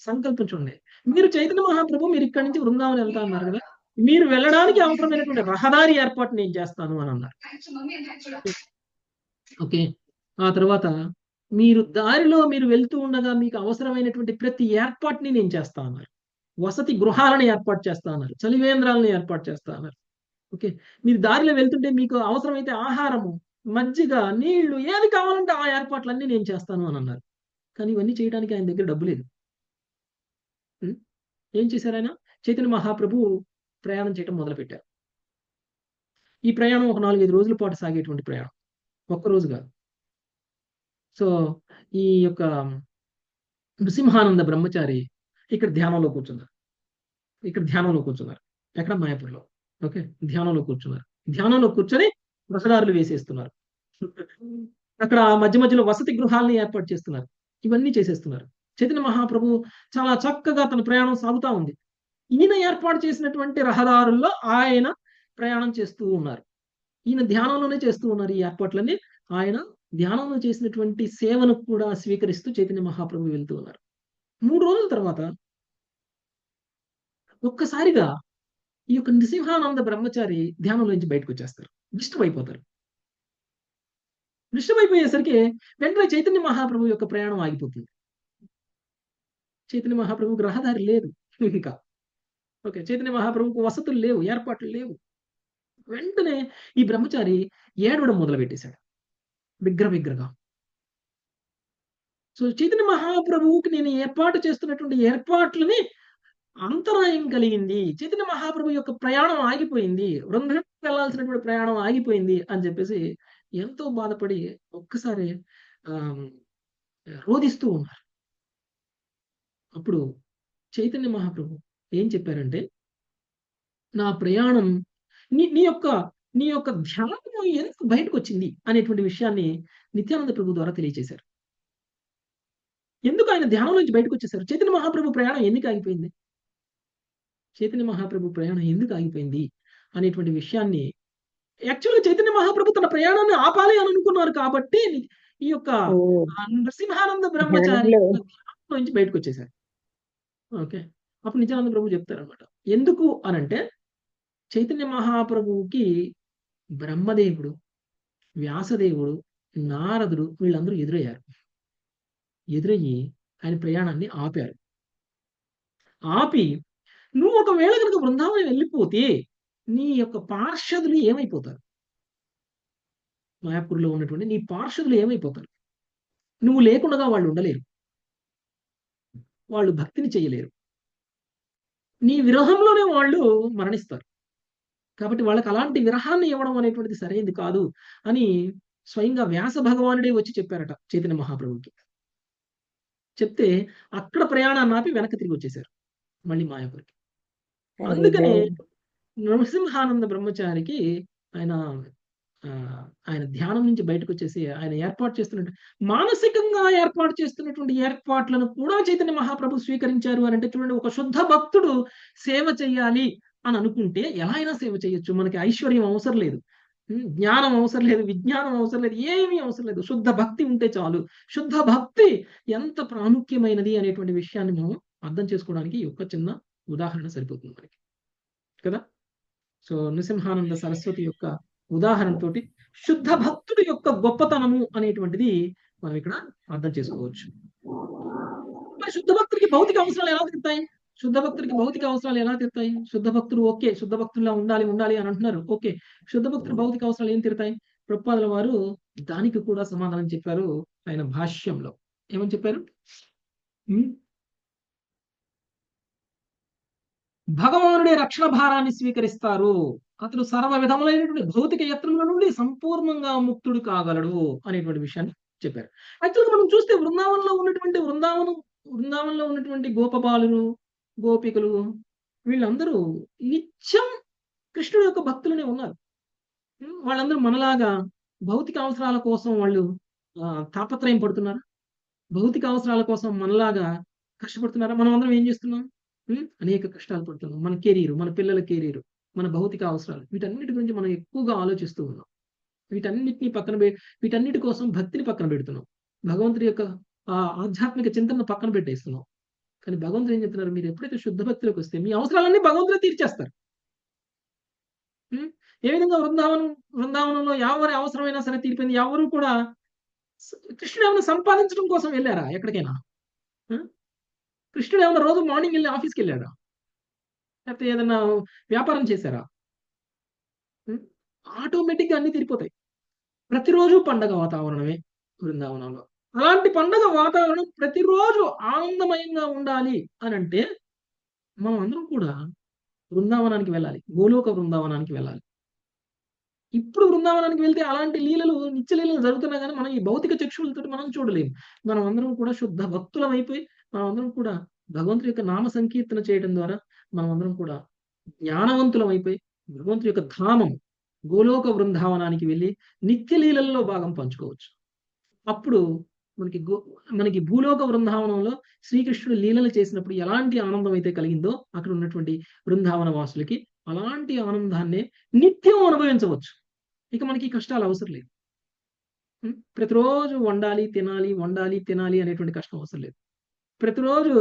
సంకల్పం చూడండి. మీరు చైతన్య మహాప్రభు మీరు ఇక్కడి నుంచి బృందావనం వెళ్తా అన్నారు కదా, మీరు వెళ్ళడానికి అవసరమైనటువంటి రహదారి ఏర్పాటు నేను చేస్తాను అని అన్నారు. ఓకే, ఆ తర్వాత మీరు దారిలో మీరు వెళ్తూ ఉండగా మీకు అవసరమైనటువంటి ప్రతి ఏర్పాటుని నేను చేస్తా అన్నారు. వసతి గృహాలను ఏర్పాటు చేస్తా అన్నారు, చలివేంద్రాలను ఏర్పాటు చేస్తా అన్నారు. ఓకే, మీరు దారిలో వెళ్తుంటే మీకు అవసరమైతే ఆహారము, మజ్జిగ, నీళ్లు ఏది కావాలంటే ఆ ఏర్పాట్లన్నీ నేను చేస్తాను అని అన్నారు. కానీ ఇవన్నీ చేయడానికి ఆయన దగ్గర డబ్బు లేదు. ఏం చేశారు ఆయన? చైతన్య మహాప్రభు ప్రయాణం చేయటం మొదలుపెట్టారు. ఈ ప్రయాణం ఒక 4-5 రోజుల పాటు సాగేటువంటి ప్రయాణం, ఒక్కరోజు కాదు. సో ఈ యొక్క నృసింహానంద బ్రహ్మచారి ఇక్కడ ధ్యానంలో కూర్చున్నారు. ఎక్కడ? మాయాపూర్లో. ఓకే, ధ్యానంలో కూర్చున్నారు. ధ్యానంలో కూర్చొని ప్రసాదాలు వేసేస్తున్నారు. అక్కడ మధ్య మధ్యలో వసతి గృహాలని ఏర్పాటు చేస్తున్నారు. ఇవన్నీ చేసేస్తున్నారు. చైతన్య మహాప్రభు చాలా చక్కగా తన ప్రయాణం సాగుతా ఉంది. ఈయన ఏర్పాటు చేసినటువంటి రహదారుల్లో ఆయన ప్రయాణం చేస్తూ ఉన్నారు. ఈయన ధ్యానంలోనే చేస్తూ ఉన్నారు ఈ ఏర్పాట్లన్నీ. ఆయన ధ్యానంలో చేసినటువంటి సేవను కూడా స్వీకరిస్తూ చైతన్య మహాప్రభు వెళ్తూ ఉన్నారు. 3 రోజుల తర్వాత ఒక్కసారిగా ఈ యొక్క నృసింహానంద బ్రహ్మచారి ధ్యానంలో నుంచి బయటకు వచ్చేస్తారు. డిస్టర్బ్ అయిపోతారు. డిస్టర్బ్ అయిపోయేసరికి వెంటనే చైతన్య మహాప్రభు యొక్క ప్రయాణం ఆగిపోతుంది. చైతన్య మహాప్రభుకు రహదారి లేదు ఇంకా. ఓకే, చైతన్య మహాప్రభుకు వసతులు లేవు, ఏర్పాట్లు లేవు. వెంటనే ఈ బ్రహ్మచారి ఏడవడం మొదలుపెట్టేశాడు బిగ్గరగా. సో చైతన్య మహాప్రభువుకి నేను ఏర్పాటు చేస్తున్నటువంటి ఏర్పాట్లని అంతరాయం కలిగింది, చైతన్య మహాప్రభు యొక్క ప్రయాణం ఆగిపోయింది, వృందావనం వెళ్ళాల్సినటువంటి ప్రయాణం ఆగిపోయింది అని చెప్పేసి ఎంతో బాధపడి ఒక్కసారి రోదిస్తూ ఉన్నారు. అప్పుడు చైతన్య మహాప్రభు ఏం చెప్పారంటే, నా ప్రయాణం నీ యొక్క ధ్యానం ఎందుకు బయటకు వచ్చింది అనేటువంటి విషయాన్ని నిత్యానంద ప్రభు ద్వారా తెలియజేశారు. ఎందుకు ఆయన ధ్యానం నుంచి బయటకు వచ్చేసారు? చైతన్య మహాప్రభు ప్రయాణం ఎందుకు ఆగిపోయింది? చైతన్య మహాప్రభు ప్రయాణం ఎందుకు ఆగిపోయింది అనేటువంటి విషయాన్ని యాక్చువల్గా చైతన్య మహాప్రభు తన ప్రయాణాన్ని ఆపాలి అని అనుకున్నారు కాబట్టి ఈ యొక్క నృసింహానంద బ్రహ్మచారి ధ్యానం నుంచి బయటకు వచ్చేసారు. ఓకే, అప్పుడు నిత్యానంద ప్రభు చెప్తారనమాట. ఎందుకు అనంటే, చైతన్య మహాప్రభువుకి బ్రహ్మదేవుడు, వ్యాసదేవుడు, నారదుడు వీళ్ళందరూ ఎదురయ్యి ఆయన ప్రయాణాన్ని ఆపారు. ఆపి నువ్వు ఒకవేళ కనుక బృందావనం వెళ్ళిపోతే నీ యొక్క పార్షదులు ఏమైపోతారు? మాయాపూర్లో ఉన్నటువంటి నీ పార్షదులు ఏమైపోతారు? నువ్వు లేకుండా వాళ్ళు ఉండలేరు, వాళ్ళు భక్తిని చేయలేరు, నీ విరహంలోనే వాళ్ళు మరణిస్తారు. కాబట్టి వాళ్ళకి అలాంటి విరహాన్ని ఇవ్వడం అనేటువంటిది సరైనది కాదు అని స్వయంగా వ్యాస భగవానుడే వచ్చి చెప్పారట చైతన్య మహాప్రభుకి. చెప్తే అక్కడ ప్రయాణాన్ని ఆపి వెనక్కి తిరిగి వచ్చేసారు మళ్ళీ మాయాపూర్కి. అందుకనే నృసింహానంద బ్రహ్మచారికి ఆయన ధ్యానం నుంచి బయటకు వచ్చేసి ఆయన ఏర్పాటు చేస్తున్నట్టు మానసికంగా ఏర్పాటు చేస్తున్నటువంటి ఏర్పాట్లను కూడా చైతన్య మహాప్రభు స్వీకరించారు అని అంటే చూడండి, ఒక శుద్ధ భక్తుడు సేవ చేయాలి అని అనుకుంటే ఎలా అయినా సేవ చేయొచ్చు. మనకి ఐశ్వర్యం అవసరం లేదు, జ్ఞానం అవసరం లేదు, విజ్ఞానం అవసరం లేదు, ఏమీ అవసరం లేదు. శుద్ధ భక్తి ఉంటే చాలు. శుద్ధ భక్తి ఎంత ప్రాముఖ్యమైనది అనేటువంటి విషయాన్ని మనం అర్థం చేసుకోవడానికి ఒక చిన్న ఉదాహరణ సరిపోతుంది మనకి కదా. సో నృసింహానంద సరస్వతి యొక్క ఉదాహరణతోటి శుద్ధ భక్తుడి యొక్క గొప్పతనము అనేటువంటిది మనం ఇక్కడ అర్థం చేసుకోవచ్చు. మరి శుద్ధ భక్తుడికి భౌతిక అవసరాలు ఎలా తీరుతాయి? శుద్ధ భక్తుడు ఓకే, శుద్ధ భక్తుల్లా ఉండాలి అని అంటున్నారు. ఓకే, శుద్ధ భక్తుడు భౌతిక అవసరాలు ఏం తీరుతాయి? ప్రభుపాదుల వారు దానికి కూడా సమాధానం చెప్పారు ఆయన భాష్యంలో. ఏమని చెప్పారు? భగవానుడే రక్షణ భారాన్ని స్వీకరిస్తారు, అతడు సర్వ విధములైనటువంటి భౌతిక యత్నముల నుండి సంపూర్ణంగా ముక్తుడు కాగలడు అనేటువంటి విషయాన్ని చెప్పారు. యాక్చువల్గా మనం చూస్తే బృందావనంలో ఉన్నటువంటి గోపబాలులు, గోపికలు వీళ్ళందరూ నిత్యం కృష్ణుడు యొక్క భక్తులనే ఉన్నారు. వాళ్ళందరూ మనలాగా భౌతిక అవసరాల కోసం వాళ్ళు తాపత్రయం పడుతున్నారు, భౌతిక అవసరాల కోసం మనలాగా కష్టపడుతున్నారా? మనం అందరం ఏం చేస్తున్నాం? అనేక కష్టాలు పడుతున్నాం. మన కెరీర్, మన పిల్లల కెరీర్, మన భౌతిక అవసరాలు, వీటన్నిటి గురించి మనం ఎక్కువగా ఆలోచిస్తూ ఉన్నాం. వీటన్నిటి కోసం భక్తిని పక్కన పెడుతున్నాం, భగవంతుడి యొక్క ఆధ్యాత్మిక చింతనను పక్కన పెట్టేస్తున్నాం. కానీ భగవంతుడు ఏం చెప్తున్నారు? మీరు ఎప్పుడైతే శుద్ధ భక్తిలోకి వస్తే మీ అవసరాలన్నీ భగవంతుడే తీర్చేస్తారు. ఏ విధంగా బృందావనంలో ఎవరి అవసరమైనా సరే తీరిపోయింది. ఎవరు కూడా కృష్ణుడు ఏమైనా సంపాదించడం కోసం వెళ్ళారా ఎక్కడికైనా? కృష్ణుడు ఏమైనా రోజు మార్నింగ్ వెళ్ళి ఆఫీస్కి వెళ్ళాడా? లేకపోతే ఏదైనా వ్యాపారం చేశారా? ఆటోమేటిక్గా అన్ని తీరిపోతాయి. ప్రతిరోజు పండగ వాతావరణమే బృందావనంలో. అలాంటి పండగ వాతావరణం ప్రతిరోజు ఆనందమయంగా ఉండాలి అని అంటే మనం అందరం కూడా బృందావనానికి వెళ్ళాలి, గోలోక బృందావనానికి వెళ్ళాలి. ఇప్పుడు బృందావనానికి వెళ్తే అలాంటి లీలలు, నిత్య లీలలు జరుగుతున్నా కానీ మనం ఈ భౌతిక చక్షులతో మనం చూడలేము. మనం అందరం కూడా శుద్ధ భక్తులం అయిపోయి, మనం అందరం కూడా భగవంతుడి యొక్క నామ సంకీర్తన చేయడం ద్వారా మనం అందరం కూడా జ్ఞానవంతులం అయిపోయి భగవంతుడి యొక్క ధామం గోలోక బృందావనానికి వెళ్ళి నిత్య లీలల్లో భాగం పంచుకోవచ్చు. అప్పుడు మనకి భూలోక బృందావనంలో శ్రీకృష్ణుడు లీలలు చేసినప్పుడు ఎలాంటి ఆనందం అయితే కలిగిందో అక్కడ ఉన్నటువంటి బృందావన వాసులకి అలాంటి ఆనందాన్నే నిత్యం అనుభవించవచ్చు. ఇక మనకి కష్టాలు అవసరం లేదు. ప్రతిరోజు వండాలి తినాలి అనేటువంటి కష్టం అవసరం లేదు. ప్రతిరోజు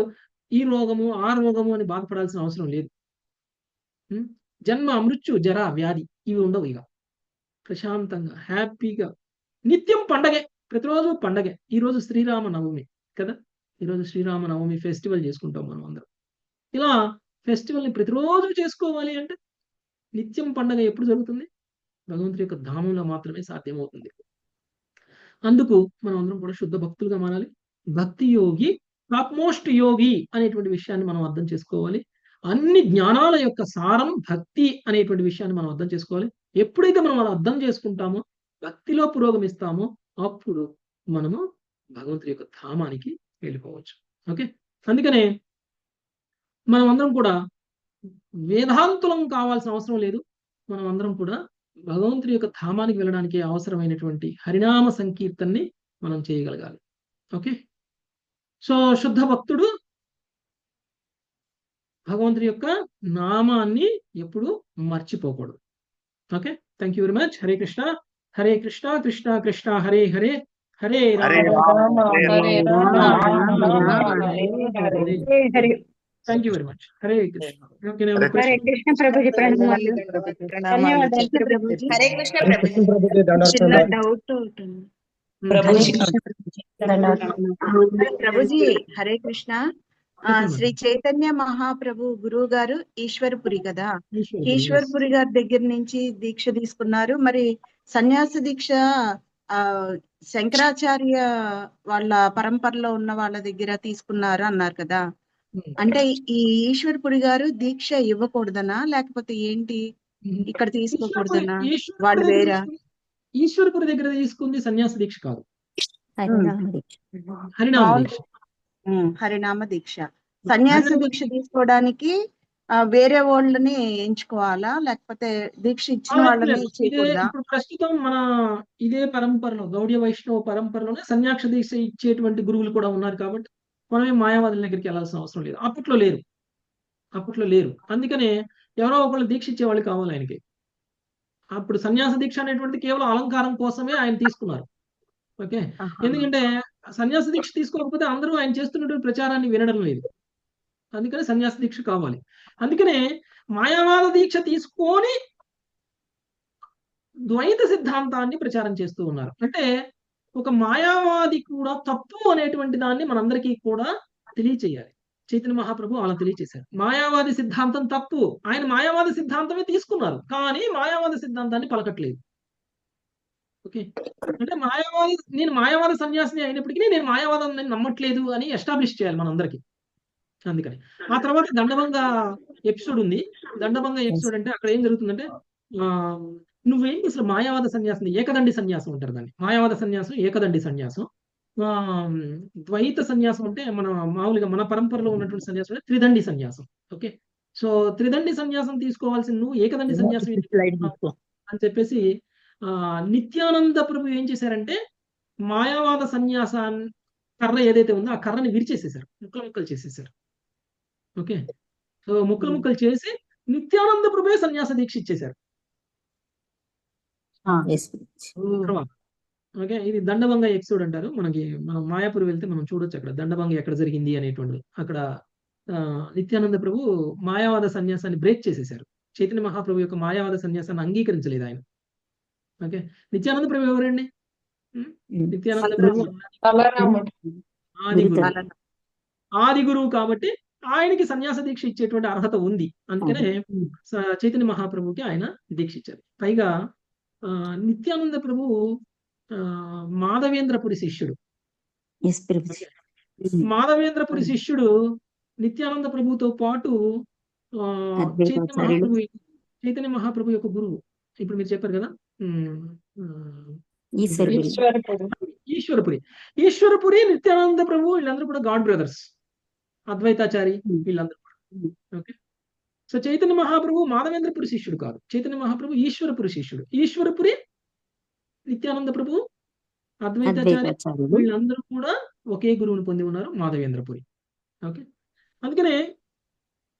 ఈ రోగము ఆ రోగము అని బాధపడాల్సిన అవసరం లేదు. జన్మ మృత్యు జర వ్యాధి ఇవి ఉండవు. ఇక ప్రశాంతంగా హ్యాపీగా నిత్యం పండగే, ప్రతిరోజు పండగే. ఈరోజు శ్రీరామ నవమి కదా, ఈరోజు శ్రీరామ నవమి ఫెస్టివల్ చేసుకుంటాం మనం అందరం. ఇలా ఫెస్టివల్ని ప్రతిరోజు చేసుకోవాలి అంటే నిత్యం పండగ ఎప్పుడు జరుగుతుంది? భగవంతుడి యొక్క ధామంలో మాత్రమే సాధ్యమవుతుంది. అందుకు మనం అందరం కూడా శుద్ధ భక్తులుగా మారాలి. భక్తి యోగి టాప్ మోస్ట్ యోగి అనేటువంటి విషయాన్ని మనం అర్థం చేసుకోవాలి. అన్ని జ్ఞానాల యొక్క సారం భక్తి అనేటువంటి విషయాన్ని మనం అర్థం చేసుకోవాలి. ఎప్పుడైతే మనం అలా అర్థం చేసుకుంటామో, భక్తిలో పురోగమిస్తామో, అప్పుడు మనము భగవంతుడి యొక్క ధామానికి వెళ్ళిపోవచ్చు. ఓకే, అందుకనే మనం అందరం కూడా వేదాంతులం కావాల్సిన అవసరం లేదు. మనం అందరం కూడా భగవంతుడి యొక్క ధామానికి వెళ్ళడానికి అవసరమైనటువంటి హరినామ సంకీర్తనని మనం చేయగలగాలి. ఓకే, సో శుద్ధ భక్తుడు భగవంతుడి యొక్క నామాన్ని ఎప్పుడు మర్చిపోకూడదు. Okay, thank you very much. Hare Krishna Krishna Krishna Hare Hare, Hare Rama Hare. Thank you very much. Hare Krishna. Hare Krishna Prabhuji, ప్రణామాలు. ధన్యవాదాలు ప్రభుజీ. హరే కృష్ణ ప్రభుజీ. చిన్న డౌట్ ఉంటుంది ప్రభుజీ. హరే కృష్ణ. శ్రీ చైతన్య మహాప్రభు గురువు గారు ఈశ్వరపురి కదా, ఈశ్వరపురి గారి దగ్గర నుంచి దీక్ష తీసుకున్నారు. మరి సన్యాస దీక్ష శంకరాచార్య వాళ్ళ పరంపరలో ఉన్న వాళ్ళ దగ్గర తీసుకున్నారు అన్నారు కదా, అంటే ఈ ఈశ్వరపురి గారు దీక్ష ఇవ్వకూడదనా లేకపోతే ఏంటి, ఇక్కడ తీసుకోకూడదనా? వాళ్ళు వేరా? ఈశ్వరపురి దగ్గర తీసుకుంది సన్యాస దీక్ష కాదు, హరినామ దీక్ష. హరినామ దీక్ష. హరినామ దీక్ష. సన్యాస దీక్ష తీసుకోవడానికి వేరే వాళ్ళని ఎంచుకోవాలా లేకపోతే దీక్ష ఇచ్చిన వాళ్ళని చేయకూడదా? ఇప్పుడు ప్రస్తుతం మన ఇదే పరంపరలో గౌడీయ వైష్ణవ పరంపరలోనే సన్యాస దీక్ష ఇచ్చేటువంటి గురువులు కూడా ఉన్నారు. కాబట్టి మనమే మాయావాదుల దగ్గరికి వెళ్ళాల్సిన అవసరం లేదు. అప్పట్లో లేరు. అందుకనే ఎవరో ఒకళ్ళు దీక్ష ఇచ్చేవాళ్ళు కావాలి ఆయనకి. అప్పుడు సన్యాస దీక్ష అనేటువంటిది కేవలం అలంకారం కోసమే ఆయన తీసుకున్నారు. ఓకే, ఎందుకంటే సన్యాస దీక్ష తీసుకోకపోతే అందరూ ఆయన చేస్తున్నటువంటి ప్రచారాన్ని వినడం లేదు. అందుకని సన్యాస దీక్ష కావాలి. అందుకనే మాయావాద దీక్ష తీసుకొని ద్వైత సిద్ధాంతాన్ని ప్రచారం చేస్తూ ఉన్నారు. అంటే ఒక మాయావాది కూడా తప్పు అనేటువంటి దాన్ని మనందరికీ కూడా తెలియచేయాలి. చైతన్య మహాప్రభు అలా తెలియచేశారు. మాయావాది సిద్ధాంతం తప్పు, ఆయన మాయావాది సిద్ధాంతమే తీసుకున్నారు, కానీ మాయావాది సిద్ధాంతాన్ని పలకట్లేదు. ఓకే, అంటే నేను మాయావాద సన్యాసిని అయినప్పటికీ నేను మాయావాదాన్ని నమ్మట్లేదు అని ఎస్టాబ్లిష్ చేయాలి మనందరికీ. అందుకని ఆ తర్వాత దండభంగ ఎపిసోడ్ ఉంది. దండభంగ ఎపిసోడ్ అంటే అక్కడ ఏం జరుగుతుందంటే, నువ్వేంటి అసలు మాయావాద సన్యాసం, ఏకదండి సన్యాసం అంటారు దాన్ని. మాయావాద సన్యాసం ఏకదండి సన్యాసం. ద్వైత సన్యాసం అంటే మామూలుగా మన పరంపరలో ఉన్నటువంటి సన్యాసం అంటే త్రిదండి సన్యాసం. ఓకే, సో త్రిదండి సన్యాసం తీసుకోవాల్సిన నువ్వు ఏకదండి సన్యాసం అని చెప్పేసి నిత్యానంద ప్రభు ఏం చేశారంటే, మాయావాద సన్యాసాన్ని కర్ర ఏదైతే ఉందో ఆ కర్రని విరిచేసేసారు, ముక్కలు చేసేసారు. ఓకే, సో ముక్కలు చేసి నిత్యానంద ప్రభువే సన్యాస దీక్ష ఇచ్చేశారు. ఓకే, ఇది దండభంగ ఎపిసోడ్ అంటారు. మనం మాయాపూర్ వెళ్తే మనం చూడొచ్చు అక్కడ దండభంగ ఎక్కడ జరిగింది అనేటువంటిది. అక్కడ నిత్యానంద ప్రభు మాయావాద సన్యాసాన్ని బ్రేక్ చేసేశారు. చైతన్య మహాప్రభు యొక్క మాయావాద సన్యాసాన్ని అంగీకరించలేదు ఆయన. ఓకే, నిత్యానంద ప్రభు ఎవరండి? నిత్యానంద ప్రభు ఆది గురువు కాబట్టి ఆయనకి సన్యాస దీక్ష ఇచ్చేటువంటి అర్హత ఉంది. అందుకనే చైతన్య మహాప్రభుకి ఆయన దీక్ష ఇచ్చారు. పైగా నిత్యానంద ప్రభు మాధవేంద్రపురి శిష్యుడు. మాధవేంద్రపురి శిష్యుడు నిత్యానంద ప్రభుతో పాటు చైతన్య అద్వైతాచార్యులు మహాప్రభు చైతన్య మహాప్రభు యొక్క గురువు ఇప్పుడు మీరు చెప్పారు కదా, ఈశ్వరుడు ఈశ్వరపురి ఈశ్వరపురి నిత్యానంద ప్రభు వీళ్ళందరూ కూడా గాడ్ బ్రదర్స్, అద్వైతాచారి వీళ్ళందరూ కూడా. ఓకే, సో చైతన్య మహాప్రభు మాధవేంద్రపురి శిష్యుడు కాదు, చైతన్య మహాప్రభు ఈశ్వరపురి శిష్యుడు. ఈశ్వరపురి నిత్యానంద ప్రభు అద్వైతాచారి అద్వైతాచార్యులు వీళ్ళందరూ కూడా ఒకే గురువుని పొంది ఉన్నారు, మాధవేంద్రపురి. ఓకే, అందుకనే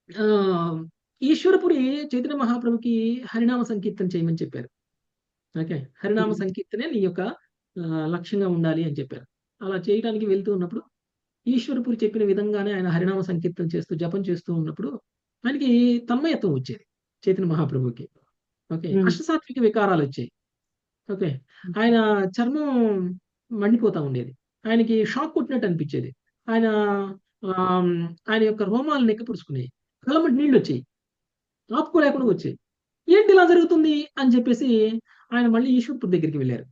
ఆ ఈశ్వరపురి చైతన్య మహాప్రభుకి హరినామ సంకీర్తన చేయమని చెప్పారు. ఓకే, హరినామ సంకీర్తనే నీ యొక్క లక్ష్యంగా ఉండాలి అని చెప్పారు. అలా చేయడానికి వెళ్తూ ఉన్నప్పుడు ఈశ్వరపురి చెప్పిన విధంగానే ఆయన హరినామ సంకీర్తన చేస్తూ జపం చేస్తూ ఉన్నప్పుడు ఆయనకి తన్మయత్వం వచ్చేది చైతన్య మహాప్రభుకి. ఓకే, అష్టసాత్విక వికారాలు వచ్చాయి. ఓకే, ఆయన చర్మం మండిపోతా ఉండేది, ఆయనకి షాక్ కొట్టినట్టు అనిపించేది, ఆయన ఆయన యొక్క రోమాలు నెక్కపురుచుకునేవి, కళ్ళమటి నీళ్ళు వచ్చాయి, ఆపుకోలేకుండా వచ్చాయి. ఏంటి ఇలా జరుగుతుంది అని చెప్పేసి ఆయన మళ్ళీ ఈశ్వరపురి దగ్గరికి వెళ్ళారు.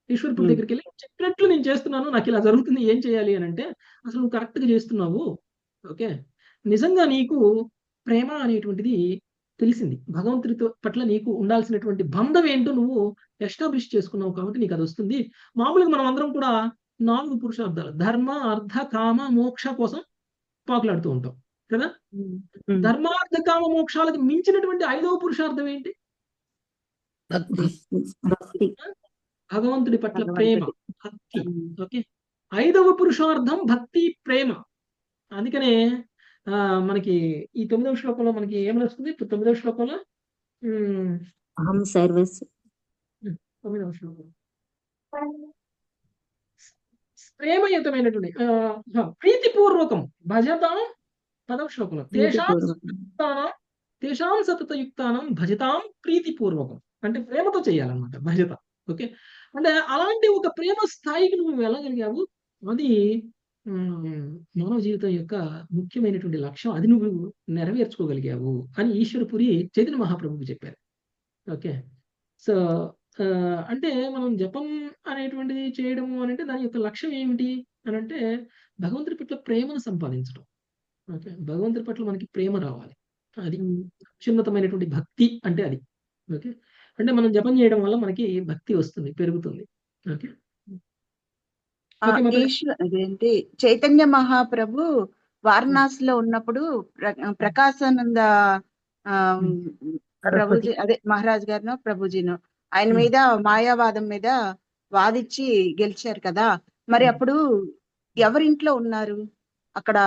ఈశ్వరపురి దగ్గరికి వెళ్ళి చెప్పినట్లు నేను చేస్తున్నాను, నాకు ఇలా జరుగుతుంది, ఏం చేయాలి అని అంటే, అసలు నువ్వు కరెక్ట్ గా చేస్తున్నావు. ఓకే, నిజంగా నీకు ప్రేమ అనేటువంటిది తెలిసింది, భగవంతుడితో పట్ల నీకు ఉండాల్సినటువంటి బంధం ఏంటో నువ్వు ఎస్టాబ్లిష్ చేసుకున్నావు కాబట్టి నీకు అది వస్తుంది. మామూలుగా మనం అందరం కూడా 4 పురుషార్థాలు ధర్మ అర్థ కామ మోక్ష కోసం పాకులాడుతూ ఉంటాం కదా. ధర్మార్థ కామ మోక్షాలకు మించినటువంటి 5వ పురుషార్థం ఏంటి? భక్తి భగవంతుడి పట్ల ప్రేమ, భక్తి. ఓకే, 5వ పురుషార్థం భక్తి ప్రేమ. అందుకనే మనకి ఈ 9వ శ్లోకంలో మనకి ఏమని వస్తుంది? 9వ శ్లోకంలో అహం సర్వస్ 9వ శ్లోకం ప్రేమయుతమైనటువంటి ప్రీతిపూర్వకం భజతాం. 10వ శ్లోకంలో తేషాం సతతయుక్తానం భజతాం ప్రీతిపూర్వకం, అంటే ప్రేమతో చేయాలన్నమాట భజత. ఓకే, అంటే అలాంటి ఒక ప్రేమ స్థాయికి నువ్వు వెళ్ళగలిగావు, అది మానవ జీవితం యొక్క ముఖ్యమైనటువంటి లక్ష్యం, అది నువ్వు నెరవేర్చుకోగలిగావు అని ఈశ్వరపురి చైతన్య మహాప్రభువు చెప్పారు. ఓకే, సో అంటే మనం జపం అనేటువంటిది చేయడము అని అంటే దాని యొక్క లక్ష్యం ఏమిటి అని అంటే భగవంతుడి పట్ల ప్రేమను సంపాదించడం. ఓకే, భగవంతుడి పట్ల మనకి ప్రేమ రావాలి, అది అత్యున్నతమైనటువంటి భక్తి అంటే అది. ఓకే, అంటే మనం జపం చేయడం వల్ల మనకి భక్తి వస్తుంది, పెరుగుతుంది. ఓకే, అదేంటి చైతన్య మహాప్రభు వారణాసిలో ఉన్నప్పుడు ప్రకాశానంద ప్రభుజీ అదే మహారాజ్ గారినో ప్రభుజీనో ఆయన మీద మాయావాదం మీద వాదిచ్చి గెలిచారు కదా. మరి అప్పుడు ఎవరింట్లో ఉన్నారు? అక్కడ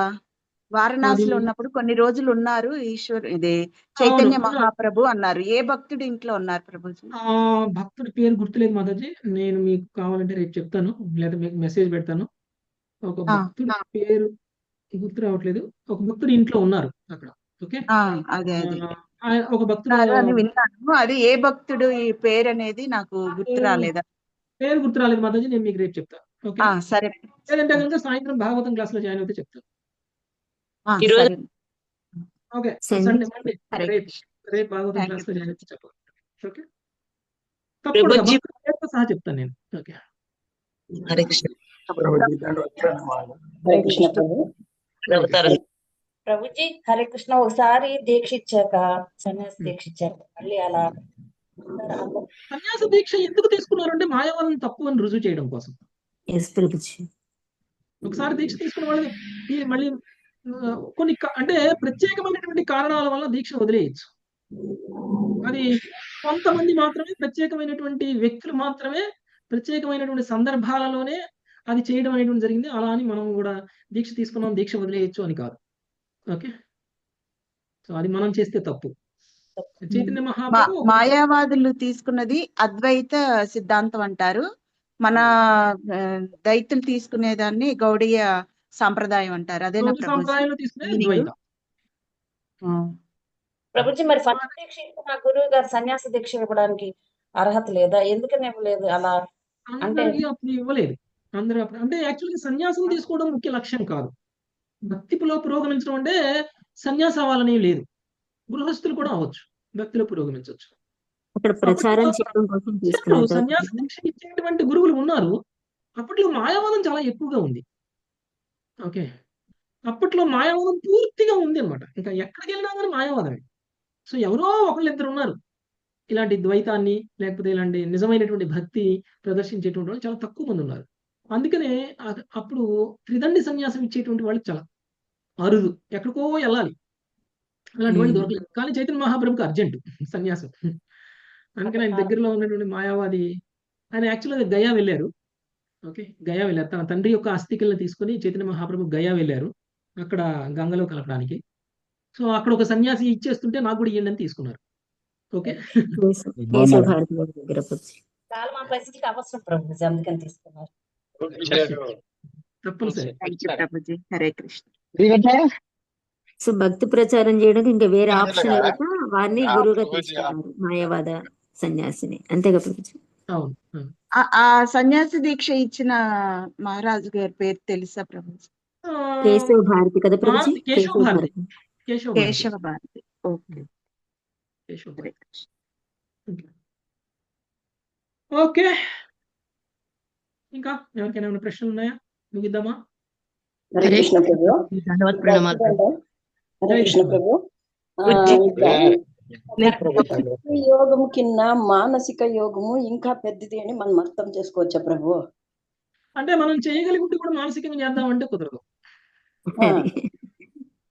వారణాసిలో ఉన్నప్పుడు కొన్ని రోజులు ఉన్నారు ఇదే చైతన్య మహాప్రభు అన్నారు. ఏ భక్తుడి ఇంట్లో ఉన్నారు ప్రభుజీ? ఆ భక్తుడి పేరు గుర్తులేదు మాతాజీ, నేను మీకు కావాలంటే రేపు చెప్తాను, లేదా మీకు మెసేజ్ పెడతాను. ఒక భక్తుడి పేరు గుర్తు రావట్లేదు, ఒక భక్తుడి ఇంట్లో ఉన్నారు అక్కడ. ఓకే, అదే ఒక భక్తుడు విన్నాను, అది ఏ భక్తుడు ఈ పేరు అనేది నాకు గుర్తు రాలేదా? పేరు గుర్తు రాలేదు మాతాజీ, నేను మీకు రేపు చెప్తాను. ఓకే, సరే. లేదంటే కనుక సాయంత్రం భాగవతం క్లాస్ లో జాయిన్ అవుతే చెప్తాను. ఓకే, సండే మండే రేపు భాగవతం క్లాస్ లో జాయిన్ అయితే చెప్పాలి. ఓకే, తప్పకుండా సహా చెప్తాను నేను. ఓకే, హరే కృష్ణ. ప్రభుజీ హరే కృష్ణ. ఒకసారి దీక్ష ఇచ్చాక సన్యాస దీక్ష ఇచ్చాక మళ్ళీ అలా సన్యాస దీక్ష ఎందుకు తీసుకున్నారంటే మాయావాదం తప్పు అని రుజువు చేయడం కోసం. ఒకసారి దీక్ష తీసుకున్న వాళ్ళకి మళ్ళీ కొన్ని అంటే ప్రత్యేకమైనటువంటి కారణాల వల్ల దీక్ష వదిలేయచ్చు. అది కొంతమంది మాత్రమే, ప్రత్యేకమైనటువంటి వ్యక్తులు మాత్రమే ప్రత్యేకమైనటువంటి సందర్భాలలోనే అది చేయడం అనేటువంటి జరిగింది. అలా అని మనం కూడా దీక్ష తీసుకున్నాం దీక్ష వదిలేయచ్చు అని కాదు. ఓకే, సో అది మనం చేస్తే తప్పు. చైతన్య మహాప్రభు మాయావాదులు తీసుకున్నది అద్వైత సిద్ధాంతం అంటారు, మన దైత్యులు తీసుకునేదాన్ని గౌడీయ సాంప్రదాయం అంటారు. అదేనా సంప్రదాయంలో తీసుకునే ద్వైతం. ప్రభుజీ మరి ఫస్ట్ దీక్ష నా గురువు గారు సన్యాస దీక్ష ఇవ్వడానికి అర్హత లేదా? ఎందుకని ఇవ్వలేదు? అలా అంటే అప్పుడు ఇవ్వలేదు అందరూ. అంటే యాక్చువల్గా సన్యాసం తీసుకోవడం ముఖ్య లక్ష్యం కాదు. భక్తిలో పురోగమించడం అంటే సన్యాసం అవ్వాలని లేదు, గృహస్థులు కూడా అవ్వచ్చు, భక్తిలో పురోగమించవచ్చు. సన్యాస దీక్ష ఇచ్చేటువంటి గురువులు ఉన్నారు. అప్పట్లో మాయావాదం చాలా ఎక్కువగా ఉంది. ఓకే, అప్పట్లో మాయావాదం పూర్తిగా ఉంది అనమాట. ఇంకా ఎక్కడికి వెళ్ళినా కానీ మాయావాదమే. సో ఎవరో ఒకళ్ళు ఇద్దరు ఉన్నారు ఇలాంటి ద్వైతాన్ని లేకపోతే ఇలాంటి నిజమైనటువంటి భక్తి ప్రదర్శించేటువంటి వాళ్ళు చాలా తక్కువ మంది ఉన్నారు. అందుకనే అప్పుడు త్రిదండి సన్యాసం ఇచ్చేటువంటి వాళ్ళు చాలా అరుదు, ఎక్కడికో వెళ్ళాలి, అలాంటి వాళ్ళు దొరకలేదు. కానీ చైతన్య మహాప్రభుకి అర్జెంటు సన్యాసం. అందుకని ఆయన దగ్గరలో ఉన్నటువంటి మాయావాది ఆయన యాక్చువల్గా గయా వెళ్ళారు. ఓకే, గయా వెళ్ళారు. తన తండ్రి యొక్క అస్థికల్ని తీసుకొని చైతన్య మహాప్రభు గయా వెళ్ళారు అక్కడ గంగలో కలపడానికి. సో అక్కడ ఒక సన్యాసి ఇచ్చేస్తుంటే నాకు కూడా ఇవ్వండి అని తీసుకున్నారు. ఓకే, కేశవ భారతి గారి దగ్గర వచ్చి చాలా మా పరిస్థితికి అవసరం ప్రభుజీ, అందుకని తీసుకున్నారు. తప్పనిసరి. Thank you Prabhuji. Hare Krishna. So భక్తి ప్రచారం చేయడానికి ఇంకా వేరే ఆప్షన్ లేక వారిని గురువుగా తీసుకున్నారు, మాయావాద సన్యాసిని. అంతేగా ప్రభుజీ? అవును, అవును. ఆ సన్యాసి దీక్ష ఇచ్చిన మహారాజు గారి పేరు తెలుసా ప్రభుజీ? ఆ, కేశవ భారతి కదా ప్రభుజీ? భారతి, కేశవ కేశవ భారతి, భారతి. కేశవ భారతి, కేశవ భారతి. ఓకే, కేశవ హరే భారతి. కృష్ణ. ఓకే, ఇంకా ఎవరికైనా ఏమైనా ప్రశ్నలు ఉన్నాయా? ముగిద్దామా? హరే కృష్ణ ప్రభు. ధన్యవాద ప్రణామాలు ప్రభు. హరే కృష్ణ ప్రభు. ఈ యోగము కింద మానసిక యోగము ఇంకా పెద్దది అని మనం అర్థం చేసుకోవచ్చా ప్రభు? అంటే మనం చేయగలిగితే కూడా మానసికంగా చేద్దామంటే కుదరదు.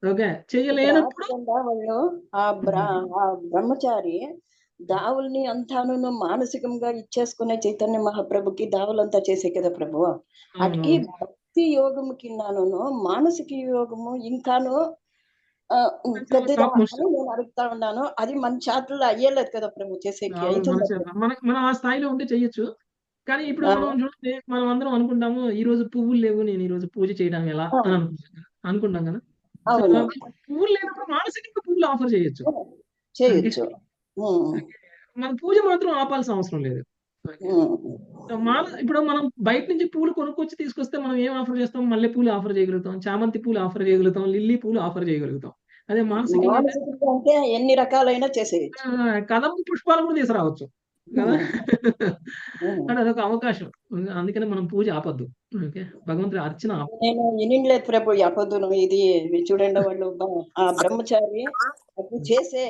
ఓకే, చేయలేనప్పుడు వాళ్ళు ఆ బ్రహ్మచారి దావుల్ని అంతాను మానసికంగా ఇచ్చేసుకునే చైతన్య మహాప్రభుకి దావులంతా చేసే కదా ప్రభు. అటుకి భక్తి యోగము కిందను మానసిక యోగము ఇంకాను పెద్దదా అని నేను అడుగుతా ఉన్నాను. అది మన చేతుల్లో అయ్యేలేదు కదా ప్రభు చేసేకి. మనం ఆ స్థాయిలో ఉంటే చెయ్యొచ్చు. కానీ ఇప్పుడు మనం చూడండి, మనం అందరం అనుకుంటాము ఈ రోజు పువ్వులు లేవు, నేను ఈ రోజు పూజ చేయడం ఎలా అని అనుకుంటాం కదా. పువ్వులు లేనప్పుడు మానసికంగా పువ్వులు ఆఫర్ చేయొచ్చు. మన పూజ మాత్రం ఆపాల్సిన అవసరం లేదు. ఇప్పుడు మనం బయట నుంచి పూలు కొనుక్కొచ్చి తీసుకొస్తే మనం ఏం ఆఫర్ చేస్తాం? మల్లె పూలు ఆఫర్ చేయగలుగుతాం, చామంతి పూలు ఆఫర్ చేయగలుగుతాం, లిల్లీ పూలు ఆఫర్ చేయగలుగుతాం. అదే మానసికంగా అంటే ఎన్ని రకాలైనా చేసేయచ్చు. కదమ్మ పుష్పాలు కూడా తీసుకురావచ్చు కదా. అంటే అదొక అవకాశం. అందుకని మనం పూజ ఆపద్దు. ఓకే, భగవంతుడి అర్చన నేను వినలేదు ప్రభు ఆపద్దును. ఇది చూడండి, వాళ్ళు ఆ బ్రహ్మచారి అది చేసే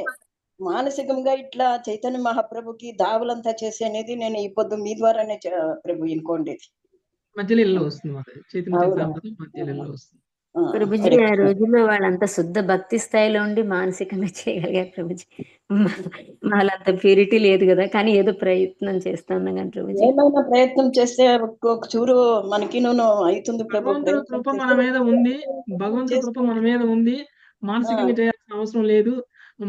మానసికంగా ఇట్లా చైతన్య మహాప్రభుకి దావులంతా చేసే అనేది నేను ఈ పొద్దు మీ ద్వారానే ప్రభు ఇనుకోండి. మధ్యలో వస్తుంది, మధ్యలో వస్తుంది. ప్రభుజీ ఆ రోజుల్లో వాళ్ళంతా శుద్ధ భక్తి స్థాయిలో ఉండి మానసికంగా చేయగలిగారు ప్రభుజీ. వాళ్ళంత ప్యూరిటీ లేదు కదా, కానీ ఏదో ప్రయత్నం చేస్తున్నాం కానీ ప్రభుజీ. ఏమైనా ప్రయత్నం చేస్తే ఒక చూరు మనకి అవుతుంది ప్రభు. భగవంతుడి కృప మన మీద ఉంది, భగవంతుడి కృప మన మీద ఉంది. మానసికంగా చేయాల్సిన అవసరం లేదు.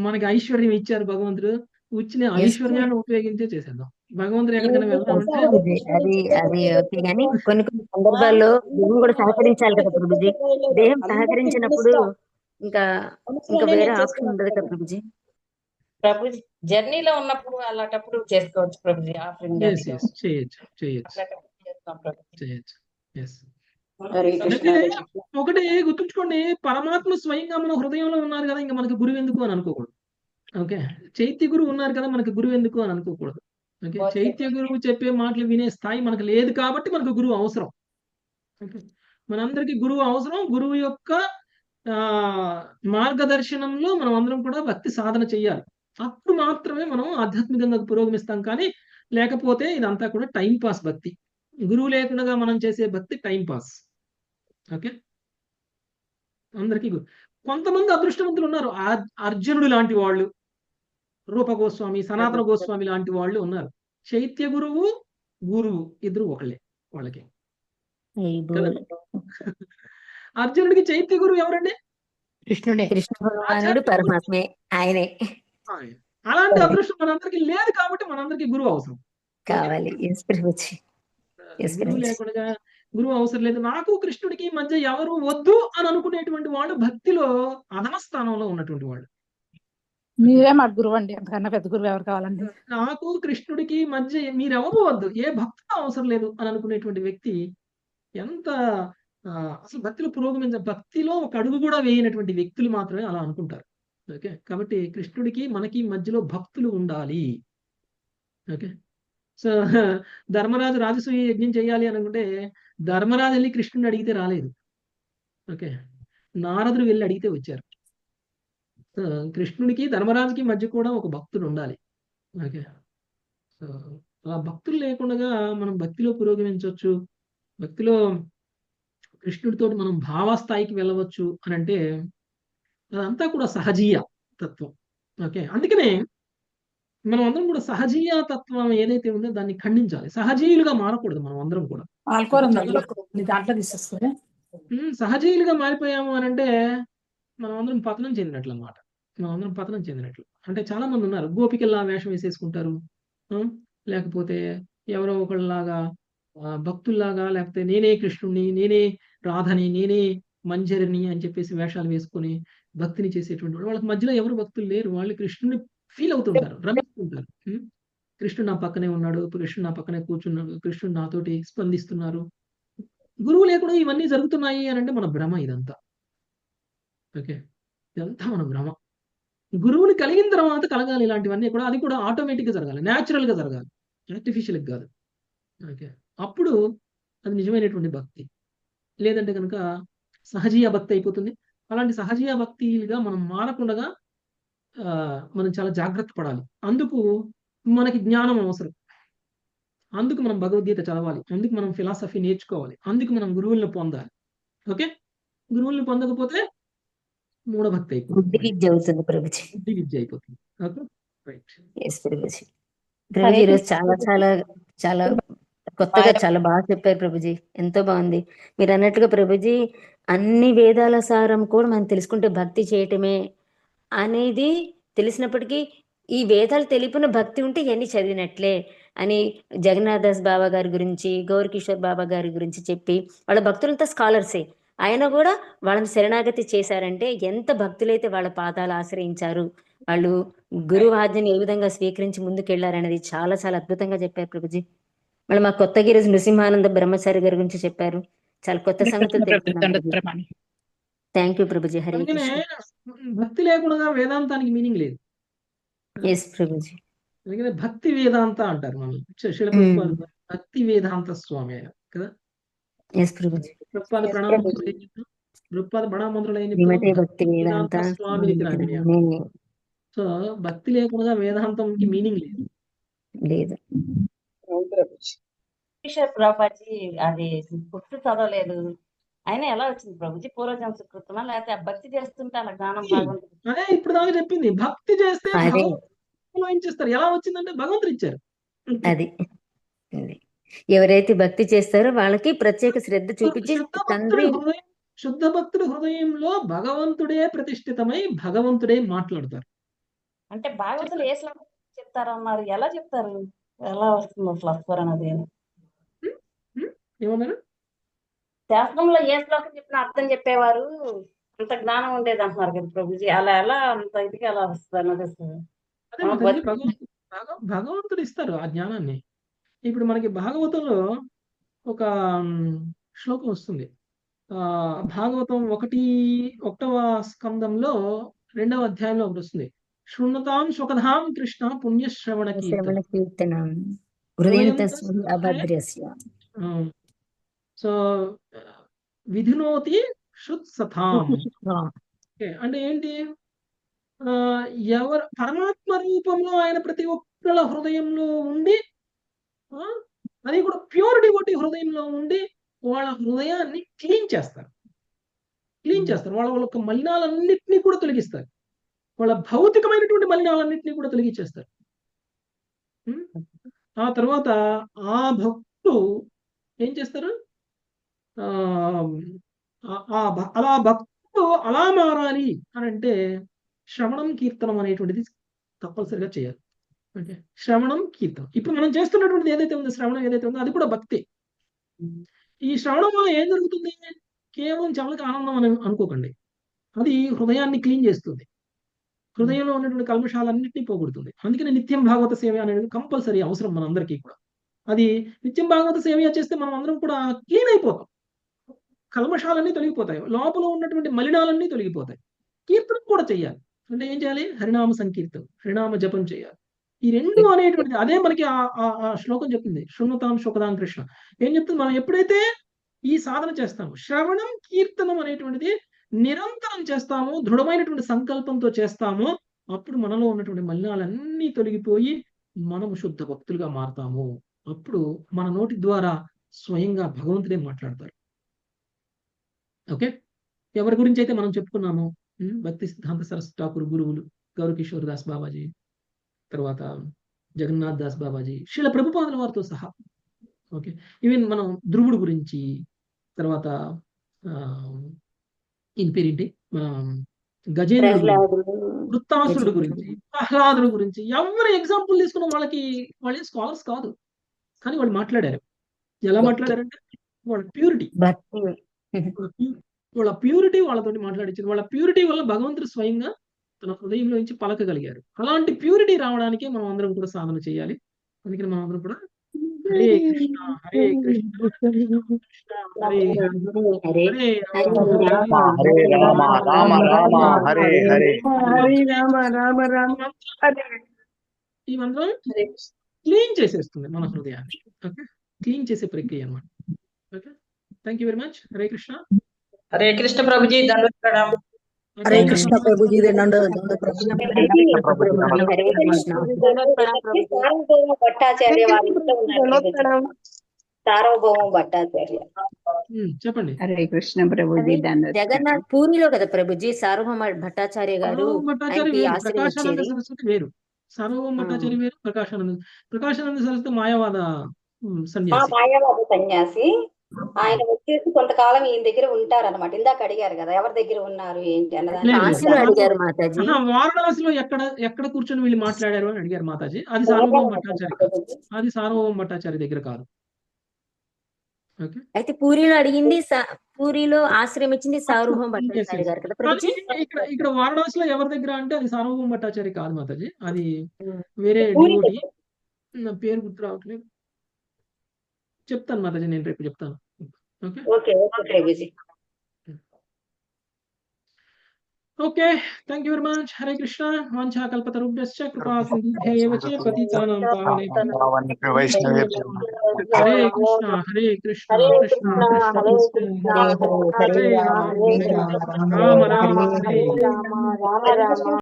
మనకి ఐశ్వర్యం ఇచ్చారు భగవంతుడు, వచ్చిన ఐశ్వర్యాన్ని ఉపయోగించే చేసేద్దాం. భగవంతుడు ఎక్కడికైనా వెళ్దామంటే అది ఓకే, కానీ కొన్ని సందర్భాల్లో దేహం కూడా సహకరించాలి కదా ప్రభుజీ. దేహం సహకరించినప్పుడు ఇంకా వేరే ఆప్షన్ ఉండదు కదా ప్రభుజీ. ప్రభుజీ జర్నీలో ఉన్నప్పుడు అలాంటప్పుడు చేసుకోవచ్చు ప్రభుజీ. ఒకటి గుర్తుంచుకోండి, పరమాత్మ స్వయంగా మన హృదయంలో ఉన్నారు కదా, ఇంకా మనకి గురువు ఎందుకు అని అనుకోకూడదు. ఓకే, చైత్య గురువు ఉన్నారు కదా, మనకి గురువు ఎందుకు అని అనుకోకూడదు. ఓకే, చైత్య గురువు చెప్పే మాటలు వినే స్థాయి మనకు లేదు కాబట్టి మనకు గురువు అవసరం. ఓకే, మనందరికీ గురువు అవసరం. గురువు యొక్క మార్గదర్శనంలో మనం అందరం కూడా భక్తి సాధన చెయ్యాలి. అప్పుడు మాత్రమే మనం ఆధ్యాత్మికంగా పురోగమిస్తాం. కానీ లేకపోతే ఇదంతా కూడా టైం పాస్ భక్తి. గురువు లేకుండా మనం చేసే భక్తి టైం పాస్. ఓకే, అందరికీ కొంతమంది అదృష్టవంతులు ఉన్నారు. అర్జునుడు లాంటి వాళ్ళు, రూప గోస్వామి, సనాతన గోస్వామి లాంటి వాళ్ళు ఉన్నారు. చైత్య గురువు ఇద్దరు ఒకళ్ళే వాళ్ళకి. అర్జునుడికి చైత్య గురువు ఎవరండి? కృష్ణుడే, కృష్ణ భగవానుడు, పరమాత్మే ఆయనే. అలాంటి అదృష్టం మనందరికి లేదు కాబట్టి మనందరికి గురువు అవసరం కావాలి. గురువు లేకుండా గురువు అవసరం లేదు. నాకు కృష్ణుడికి మధ్య ఎవరు వద్దు అని అనుకునేటువంటి వాళ్ళు భక్తిలో అధమ స్థానంలో ఉన్నటువంటి వాళ్ళు. మీరే మా గురువు అండి, అంతకన్నా పెద్ద గురువు ఎవరు కావాలండి? నాకు కృష్ణుడికి మధ్య మీరెవరు వద్దు, ఏ భక్తులు అవసరం లేదు అని అనుకునేటువంటి వ్యక్తి ఎంత అసలు భక్తిలో భక్తిలో ఒక అడుగు కూడా వేయనటువంటి వ్యక్తులు మాత్రమే అలా అనుకుంటారు. ఓకే, కాబట్టి కృష్ణుడికి మనకి మధ్యలో భక్తులు ఉండాలి. ఓకే, సో ధర్మరాజు రాజసూయ యజ్ఞం చేయాలి అనుకుంటే ధర్మరాజు వెళ్ళి కృష్ణుడిని అడిగితే రాలేదు. ఓకే, నారదుడు వెళ్ళి అడిగితే వచ్చారు. సో కృష్ణుడికి ధర్మరాజుకి మధ్య కూడా ఒక భక్తుడు ఉండాలి. ఓకే. సో ఆ భక్తులు లేకుండా మనం భక్తిలో పురోగమించవచ్చు, భక్తిలో కృష్ణుడితో మనం భావస్థాయికి వెళ్ళవచ్చు అని అంటే అదంతా కూడా సహజీయ తత్వం. ఓకే. అందుకనే మనం అందరం కూడా సహజీయ తత్వం ఏదైతే ఉందో దాన్ని ఖండించాలి. సహజీయులుగా మారకూడదు మనం అందరం కూడా. దాంట్లో తీసేసుకొని సహజీయులుగా మారిపోయాము అని అంటే మనం అందరం పతనం చెందినట్లు అన్నమాట. మనం అందరం పతనం చెందినట్లు. అంటే చాలా మంది ఉన్నారు గోపికల్లా వేషం వేసేసుకుంటారు, లేకపోతే ఎవరో ఒకళ్ళలాగా భక్తుల్లాగా, లేకపోతే నేనే కృష్ణుడిని, నేనే రాధని, నేనే మంజరిని అని చెప్పేసి వేషాలు వేసుకొని భక్తిని చేసేటువంటి వాళ్ళకి మధ్యలో ఎవరు భక్తులు లేరు. వాళ్ళు కృష్ణుడిని ఫీల్ అవుతుంటారు, రమిస్తుంటారు. కృష్ణుడు నా పక్కనే ఉన్నాడు, కృష్ణుడు నా పక్కనే కూర్చున్నాడు, కృష్ణుడు నాతోటి స్పందిస్తున్నారు. గురువు లేకుండా ఇవన్నీ జరుగుతున్నాయి అని అంటే మన భ్రమ ఇదంతా. ఓకే. ఇదంతా మన భ్రమ. గురువుని కలిగిన తర్వాత కలగాలి ఇలాంటివన్నీ కూడా. అది కూడా ఆటోమేటిక్గా జరగాలి, న్యాచురల్గా జరగాలి, ఆర్టిఫిషియల్ కాదు. ఓకే. అప్పుడు అది నిజమైనటువంటి భక్తి. లేదంటే కనుక సహజీయ భక్తి అయిపోతుంది. అలాంటి సహజీయ భక్తిగా మనం మారకుండా మనం చాలా జాగ్రత్త పడాలి. అందుకు మనకి జ్ఞానం అవసరం. అందుకు మనం భగవద్గీత చదవాలి, అందుకు మనం ఫిలాసఫీ నేర్చుకోవాలి, అందుకు మనం గురువులను పొందాలి. ఓకే. గురువులను పొందకపోతే మూఢభక్తి అయిపోతుంది, బుద్ధి విద్య అవుతుంది ప్రభుజీ. బుద్ధి విద్య అయిపోతుంది. Okay. Right. Yes Prabhuji. Prabhuji ఈరోజు చాలా చాలా చాలా కొత్తగా చాలా బాగా చెప్పారు ప్రభుజీ. ఎంతో బాగుంది. మీరు అన్నట్టుగా ప్రభుజీ అన్ని వేదాల సారం కూడా మనం తెలుసుకుంటే భక్తి చేయటమే అనేది తెలిసినప్పటికీ ఈ వేదాలు తెలిపిన భక్తి ఉంటే ఇవన్నీ చదివినట్లే అని జగన్నాథ్ దాస్ బాబా గారి గురించి, గౌర్ కిషోర్ బాబా గారి గురించి చెప్పి వాళ్ళ భక్తులంతా స్కాలర్సే. ఆయన కూడా వాళ్ళని శరణాగతి చేశారంటే ఎంత భక్తులైతే వాళ్ళ పాదాలు ఆశ్రయించారు, వాళ్ళు గురువు ఆజ్ఞని ఏ విధంగా స్వీకరించి ముందుకెళ్లారనేది చాలా చాలా అద్భుతంగా చెప్పారు ప్రభుజీ. మళ్ళీ మా కొత్తగా ఈరోజు నృసింహానంద బ్రహ్మచారి గారి గురించి చెప్పారు. చాలా కొత్త సంగతులు తెలుసుకున్నాం. Thank you Prabhuji. హరే కృష్ణ. భక్తి లేకుండా వేదాంతానికి మీనింగ్ లేదు. ఎస్ ప్రభుజీ. అందుకనే భక్తి వేదాంత అంటారు. మనం శిల ప్రభుపాద భక్తి వేదాంత స్వామి ఆయన కదా. ఎస్ ప్రభుజీ. ప్రభుపాద ప్రణామ మంత్రులు ఏం చెప్తారు? ప్రభుపాద ప్రణామ మంత్రులు ఏం శ్రీమతే చెప్తారు? భక్తి వేదాంత స్వామి సో భక్తి లేకుండా వేదాంతంకి మీనింగ్ లేదు. లేదు. కిషోర్ ప్రభుజీ అది పుట్టు చదవలేదు, అయినా ఎలా వచ్చింది ప్రభుజీ? పూర్వజన్మ సుకృతమా, లేకపోతే ఆ భక్తి చేస్తుంటే అలా జ్ఞానం బాగుంటుంది? అదే ఇప్పుడు దాకా చెప్పింది. భక్తి చేస్తే అదే ఏం చేస్తారు? ఎలా వచ్చిందంటే భగవంతుడు ఇచ్చారు. అది ఎవరైతే భక్తి చేస్తారో వాళ్ళకి ప్రత్యేక శ్రద్ధ చూపించి తండ్రి శుద్ధ భక్తుడు హృదయంలో భగవంతుడే ప్రతిష్ఠితమై భగవంతుడే మాట్లాడతారు. అంటే భాగవతులు ఏ శ్లోకం చెప్తారన్నారు, ఎలా చెప్తారు, ఎలా వస్తుంది అసలు స్ఫురణ అది? ఏమన్నారు? శాస్త్రంలో ఏ శ్లోకం చెప్పినా అర్థం చెప్పేవారు, అంత జ్ఞానం ఉండేది అంటున్నారు కదా ప్రభుజీ. అలా ఎలా అంత ఇదిగా ఎలా వస్తుంది అన్నది అదే భగవంతుడు ఇస్తారు ఆ జ్ఞానాన్ని. ఇప్పుడు మనకి భాగవతంలో ఒక శ్లోకం వస్తుంది. భాగవతం 1వ స్కందంలో 2వ అధ్యాయంలో ఒకటి వస్తుంది. శృణ్వతాం స్వకథాం కృష్ణ పుణ్యశ్రవణ కీర్తనం. సో విధినోతి శుత్సథాం అంటే ఏంటి? ఎవరు పరమాత్మ రూపంలో ఆయన ప్రతి ఒక్కళ్ళ హృదయంలో ఉండి, అది కూడా ప్యూర్ డివోటీ హృదయంలో ఉండి వాళ్ళ హృదయాన్ని క్లీన్ చేస్తారు. వాళ్ళ మలినాలన్నింటినీ కూడా తొలగిస్తారు. వాళ్ళ భౌతికమైనటువంటి మలినాలన్నింటినీ కూడా తొలగించేస్తారు. ఆ తర్వాత ఆ భక్తుడు ఏం చేస్తారు? అలా భక్తుడు అలా మారాలి అని అంటే శ్రవణం కీర్తనం అనేటువంటిది తప్పనిసరిగా చేయాలి. ఓకే. శ్రవణం కీర్తనం. ఇప్పుడు మనం చేస్తున్నటువంటిది ఏదైతే ఉందో, శ్రవణం ఏదైతే ఉందో అది కూడా భక్తి. ఈ శ్రవణం వల్ల ఏం జరుగుతుంది? కేవలం చెవులకి ఆనందం అని అనుకోకండి. అది హృదయాన్ని క్లీన్ చేస్తుంది. హృదయంలో ఉన్నటువంటి కల్మషాలన్నింటినీ పోగొడుతుంది. అందుకని నిత్యం భాగవత సేవ అనేది కంపల్సరీ అవసరం మనందరికీ కూడా. అది నిత్యం భాగవత సేవ చేస్తే మనం అందరం కూడా క్లీన్ అయిపోతాం. కల్మషాలన్నీ తొలగిపోతాయి, లోపల ఉన్నటువంటి మలినాలన్నీ తొలగిపోతాయి. కీర్తనం కూడా చెయ్యాలి. అంటే ఏం చేయాలి? హరినామ సంకీర్తనం, హరినామ జపం చేయాలి. ఈ రెండు అనేటువంటిది అదే మనకి ఆ శ్లోకం చెప్తుంది. శృణ్వతాం శోకదాం కృష్ణ ఏం చెప్తుంది? మనం ఎప్పుడైతే ఈ సాధన చేస్తామో శ్రవణం కీర్తనం అనేటువంటిది నిరంతరం చేస్తామో, దృఢమైనటువంటి సంకల్పంతో చేస్తామో, అప్పుడు మనలో ఉన్నటువంటి మలినాలన్నీ తొలగిపోయి మనము శుద్ధ భక్తులుగా మారతాము. అప్పుడు మన నోటి ద్వారా స్వయంగా భగవంతుడే మాట్లాడతారు. ఓకే, ఎవరి గురించి అయితే మనం చెప్పుకున్నామో, భక్తి సిద్ధాంత సరస్వతి ఠాకూర్ గురువులు గౌరకిషోర్ దాస్ బాబాజీ, తర్వాత జగన్నాథ్ దాస్ బాబాజీ, శ్రీల ప్రభుపాదుల వారితో సహా. ఓకే, ఈవెన్ మనం ధ్రువుడు గురించి, తర్వాత ఈయన పేరేంటి, గజేంద్రుడు గురించి, వృత్తాసురుడు గురించి, ప్రహ్లాదుడు గురించి, ఎవరు ఎగ్జాంపుల్ తీసుకున్న వాళ్ళే స్కాలర్స్ కాదు, కానీ వాళ్ళు మాట్లాడారు. ఎలా మాట్లాడారంటే వాళ్ళ ప్యూరిటీ, వాళ్ళ ప్యూరిటీ వాళ్ళతోటి మాట్లాడించింది. వాళ్ళ ప్యూరిటీ వల్ల భగవంతుడు స్వయంగా తన హృదయంలో నుంచి పలకగలిగారు. అలాంటి ప్యూరిటీ రావడానికి మనం అందరం కూడా సాధన చేయాలి. అందుకని మనం అందరం కూడా హరే కృష్ణ హరే కృష్ణ కృష్ణ హరే హరే హరే హరే రామ రామ రామ హరే హరే హరే రామ రామ రామ హరే. ఈ మంత్రం క్లీన్ చేసేస్తుంది మన హృదయాన్ని. ఓకే, క్లీన్ చేసే ప్రక్రియ అన్నమాట. Okay, thank you very much. Hare Krishna. Hare Krishna Prabhuji, దండవత్ ప్రణామం. హరే కృష్ణ ప్రభుజీ భట్టాచార్య వారి ఇంట్లో ఉన్నారు. సార్వభౌమ భట్టాచార్య. చెప్పండి. హరే కృష్ణ ప్రభుజీ. జగన్నాథ్ పూరిలో కదా ప్రభుజీ సార్వభౌమ భట్టాచార్య గారు ప్రకాశానంద సరస్వతి వేరు, సార్వభౌమ భట్టాచార్య వేరు, ప్రకాశానంద సరస్వతి మాయావాద సన్యాసి. మాయావాద సన్యాసి. ఆయన వచ్చేసి కొంతకాలం ఈయన దగ్గర ఉంటారన్నమాట. ఇందాక అడిగారు కదా ఎవరి దగ్గర ఉన్నారు ఏంటి అన్నదాన్ని అడిగారు మాతాజీ. వారణాసిలో ఎక్కడ కూర్చొని వీళ్ళు మాట్లాడారు అని అడిగారు మాతాజీ. అది సార్వభౌమ భట్టాచార్య కాదు, అది సార్వభౌమ భట్టాచార్య దగ్గర కాదు. అయితే పూరిలో అడిగింది, పూరిలో ఆశ్రయం ఇచ్చింది సార్వభౌమ భట్టాచార్య గారు కదా. ఇక్కడ వారణాసిలో ఎవరి దగ్గర అంటే అది సార్వభౌమ భట్టాచార్య కాదు మాతాజీ, అది వేరే డివోటీ. నా పేరు గుర్తు రావట్లేదు, చెప్తాను మాతాజీ, నేను రేపు చెప్తాను. Okay, thank you very much. Hare Krishna. వాంఛా కల్పతరుభ్యశ్చ కృపా సింధుభ్యైవ చ పతితానాం పావనేభ్యో వైష్ణవేభ్యో హరే కృష్ణ హరే కృష్ణ కృష్ణ కృష్ణ హరే రామ రామ రామ హరే